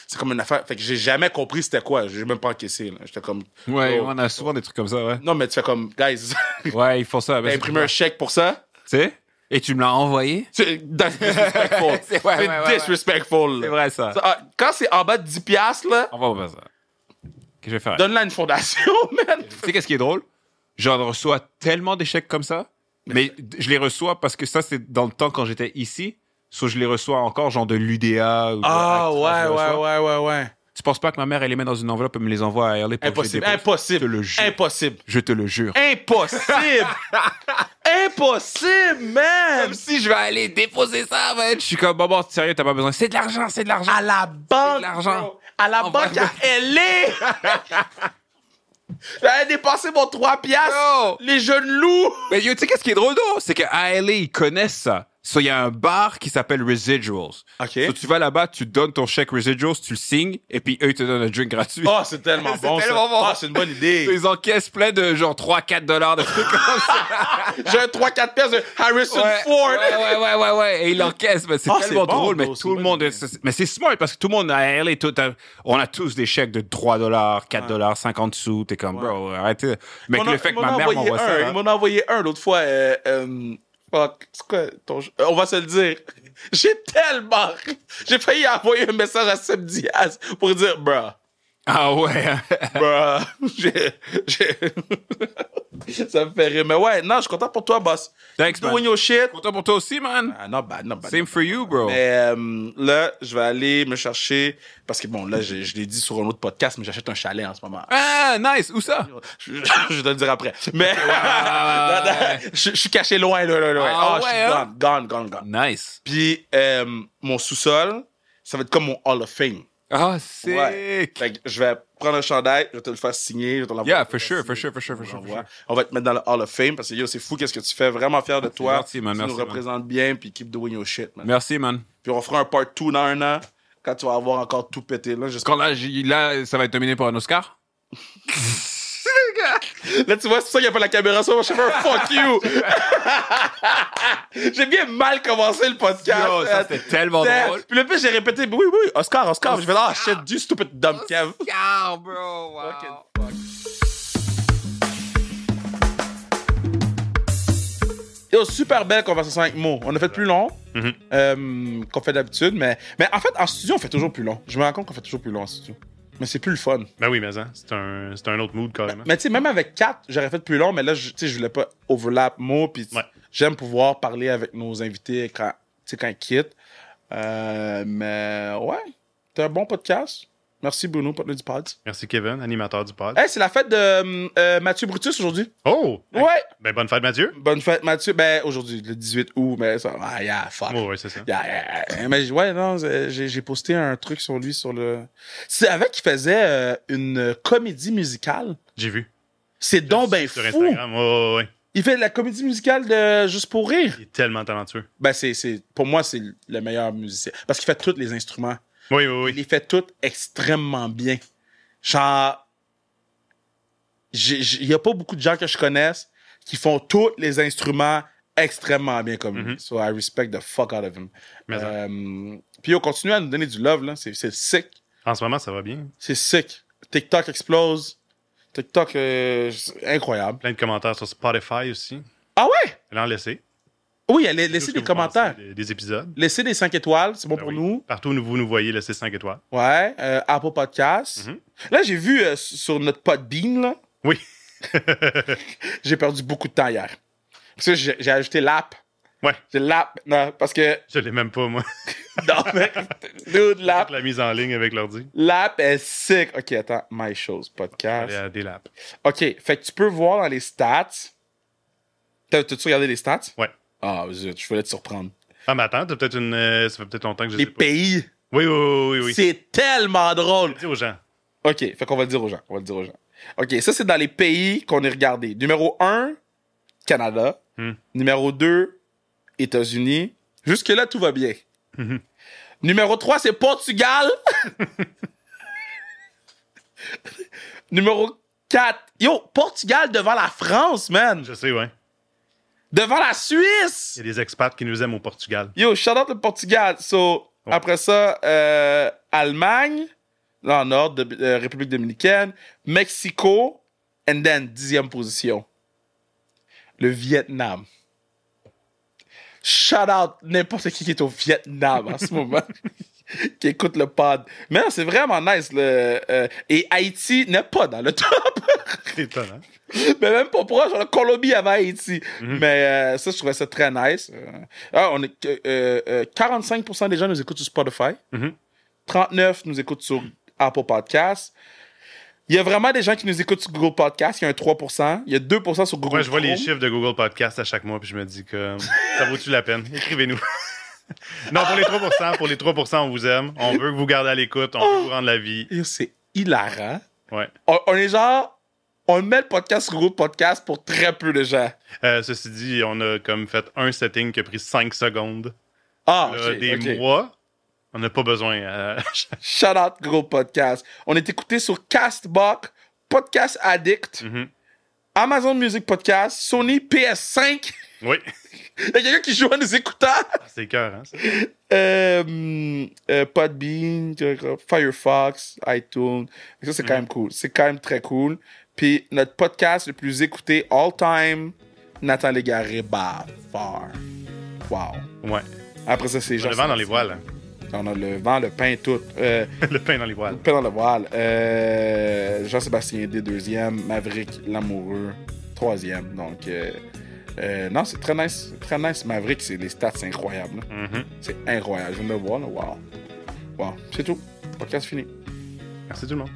C'est comme une affaire. Fait que j'ai jamais compris c'était quoi. J'ai même pas encaissé. Là. J'étais comme. Ouais, on a souvent des trucs comme ça, ouais. Non, mais tu fais comme, guys, Ouais, ils font ça. t'as imprimé un chèque pour ça? Tu sais? Et tu me l'as envoyé? That's disrespectful. C'est disrespectful. C'est vrai, ça. Quand c'est en bas de 10 $, là, On va faire ça. Qu'est-ce que je vais faire? donne-la à une fondation, man. Tu sais qu'est-ce qui est drôle? J'en reçois tellement d'échecs comme ça, mais je les reçois parce que ça, c'est dans le temps quand j'étais ici. Soit je les reçois encore, genre de l'UDA. Ou de Ah, Actra, je les reçois. ouais. Tu penses pas que ma mère, elle les met dans une enveloppe et me les envoie à LA pour que je les Impossible, dépose? impossible. Je te le jure. Impossible. Je te le jure. Impossible! Impossible, man! Comme si je vais aller déposer ça, man. Je suis comme, bon, sérieux, t'as pas besoin. C'est de l'argent, c'est de l'argent. À la banque! l'argent. bro. À la banque à LA! J'avais dépensé mon 3 piastres. Yo! Les jeunes loups! Mais yo, tu sais qu'est-ce qui est drôle, d'eau? C'est qu'à LA, ils connaissent ça. So, il y a un bar qui s'appelle Residuals. OK. So, tu vas là-bas, tu donnes ton chèque Residuals, tu le signes, et puis eux, ils te donnent un drink gratuit. Oh, c'est tellement C'est bon, tellement ça. bon. Ah, c'est une bonne idée. Ils encaissent plein de genre 3-4 $ de trucs comme ça. J'ai un 3-4 piastres de Harrison Ford. Ouais. Et ils l'encaissent. Mais c'est Ah, tellement c'est bon, drôle, mais bro, c'est tout une le bonne monde. idée. Mais c'est smart parce que tout le monde à LA, on a tous des chèques de 3 $, 4 $, 50 sous. T'es comme, bro, arrêtez. Mais le fait que ma mère m'envoie ça. Il m'en a envoyé un l'autre fois. Fuck, c'est quoi ton on va se le dire. J'ai tellement ri. J'ai failli envoyer un message à Seb Diaz pour dire, bruh. Ah ouais. Bruh. Ça me fait rire. Mais ouais, non, je suis content pour toi, boss. Thanks, man. Doing your shit. Content pour toi aussi, man. Ah, not bad, not bad. Same for you, bro. Mais là, je vais aller me chercher. Parce que bon, là, je l'ai dit sur un autre podcast, mais j'achète un chalet en ce moment. Ah, nice. Où ça? Je vais te le dire après. Mais ouais. je suis caché loin, là. Ah, Je suis ouais, hein? gone. Nice. Puis mon sous-sol, ça va être comme mon Hall of Fame. Ah, sick. Ouais. Fait que je vais prendre un chandail, je vais te le faire signer, je vais te l'envoyer. Yeah, for sure. On va te mettre dans le Hall of Fame parce que yo, c'est fou qu'est-ce que tu fais. Vraiment fier de toi. gentil, man. Tu Merci, nous man. représentes bien, puis keep doing your shit, man. Merci, man. Puis on fera un part 2 dans un an, quand tu vas avoir encore tout pété. Là, Quand là, ça va être nominé pour un Oscar? Là, tu vois, c'est ça qu'il n'y a pas la caméra sur moi. Je fais un fuck you. J'ai bien mal commencé le podcast. Yo, ça, c'était tellement drôle. Puis le plus, j'ai répété, oui, Oscar. Je vais là, shit, du stupid dumb Kev. Oscar, bro. Wow. Yo, super belle conversation avec Mo. On a fait plus long qu'on fait d'habitude, mais en fait, en studio, on fait toujours plus long. Je me rends compte qu'on fait toujours plus long en studio. Mais c'est plus le fun. Ben oui, mais hein, c'est un autre mood carrément. Mais tu sais, même avec 4, j'aurais fait plus long, mais là, tu sais, je voulais pas overlap Mo, puis Ouais. j'aime pouvoir parler avec nos invités quand ils quittent. Mais ouais, c'est un bon podcast. Merci Bruno, partenaire du pod. Merci Kevin, animateur du pod. Hey, c'est la fête de Mathieu Brutus aujourd'hui. Oh! Ouais! Ben bonne fête Mathieu. Bonne fête Mathieu. Ben aujourd'hui, le 18 août, mais ça. Ah, yeah, fuck. Oh, ouais, c'est ça. Mais ouais, non, j'ai posté un truc sur lui sur le. C'est avec qu'il faisait une comédie musicale. J'ai vu. C'est donc ben Sur fou. Instagram. Oh, ouais. Il fait de la comédie musicale de Juste pour rire. Il est tellement talentueux. Ben pour moi c'est le meilleur musicien parce qu'il fait tous les instruments. Oui. Il les fait tous extrêmement bien. Genre, il y a pas beaucoup de gens que je connaisse qui font tous les instruments extrêmement bien comme lui. So I respect the fuck out of him. Puis on continue à nous donner du love, là. C'est sick. En ce moment, ça va bien. C'est sick. TikTok explose. TikTok, incroyable. Plein de commentaires sur Spotify aussi. Ah ouais? Allez en laisser. Oui, laissez des commentaires. Des épisodes. Laissez des 5 étoiles, c'est bon pour nous. Partout où vous nous voyez, laissez 5 étoiles. Ouais, Apple Podcasts. Là, j'ai vu sur notre Podbean, là. Oui. J'ai perdu beaucoup de temps hier. Parce que j'ai ajouté l'app. Ouais. J'ai l'app maintenant, parce que... Je l'ai même pas, moi. Non, mais... Dude, l'app... La mise en ligne avec l'ordi. L'app est sick. OK, attends. My Shows, podcast. Allez à des laps. OK, fait que tu peux voir dans les stats... T'as-tu regardé les stats? Ouais. Ah, zut, je voulais te surprendre. Ah, mais attends, t'as peut-être une... ça fait peut-être longtemps que je Les sais pas. pays. Oui. C'est tellement drôle. Dis aux gens. OK, fait qu'on va le dire aux gens. OK, ça, c'est dans les pays qu'on a regardés. Numéro 1, Canada. Numéro 2, États-Unis. Jusque-là, tout va bien. Numéro 3, c'est Portugal. Numéro 4, yo, Portugal devant la France, man. Je sais, ouais. Devant la Suisse. Il y a des expats qui nous aiment au Portugal. Yo, shout out le Portugal. So, après ça, Allemagne, dans le nord, République dominicaine, Mexico, and then, 10e position, le Vietnam. Shout out n'importe qui est au Vietnam en ce moment, qui écoute le pod. Mais non, c'est vraiment nice. Et Haïti n'est pas dans le top. C'est étonnant. Mais même pas proche, la Colombie avant Haïti. Mais ça, je trouvais ça très nice. 45% des gens nous écoutent sur Spotify. 39% nous écoutent sur Apple Podcasts. Il y a vraiment des gens qui nous écoutent sur Google Podcasts. Il y a un 3%. Il y a 2% sur Google Moi, je vois les Chrome. chiffres de Google Podcast à chaque mois, puis je me dis que ça vaut-tu la peine? Écrivez-nous. Non, pour les 3%, on vous aime. On veut que vous gardez à l'écoute. On veut vous rendre la vie. Et c'est hilarant. Ouais. On est genre... On met le podcast sur Google Podcast pour très peu de gens. Ceci dit, on a comme fait un setting qui a pris 5 secondes. Ah, Là, ok, des ok. mois. On n'a pas besoin. Shout out Google Podcast. On est écouté sur Castbox, Podcast Addict, Amazon Music Podcast, Sony PS5. Oui. Il y a quelqu'un qui joue à nos écouteurs. C'est cœur, hein? Ça. Podbean, Firefox, iTunes. Ça, c'est quand même cool. C'est quand même très cool. Puis notre podcast le plus écouté all time, Nathan Légaré, by far. Wow. Ouais. Après ça, c'est On a le vent dans les voiles. Hein. On a le vent, le pain, tout. Le pain dans les voiles. Le pain dans le voile. Jean-Sébastien D, 2e. Maverick, l'amoureux, 3e. Donc, non, c'est très nice. Très nice. Maverick, les stats, c'est incroyable. C'est incroyable. Je viens de le voir, là. Wow. C'est tout. Podcast fini. Merci tout le monde.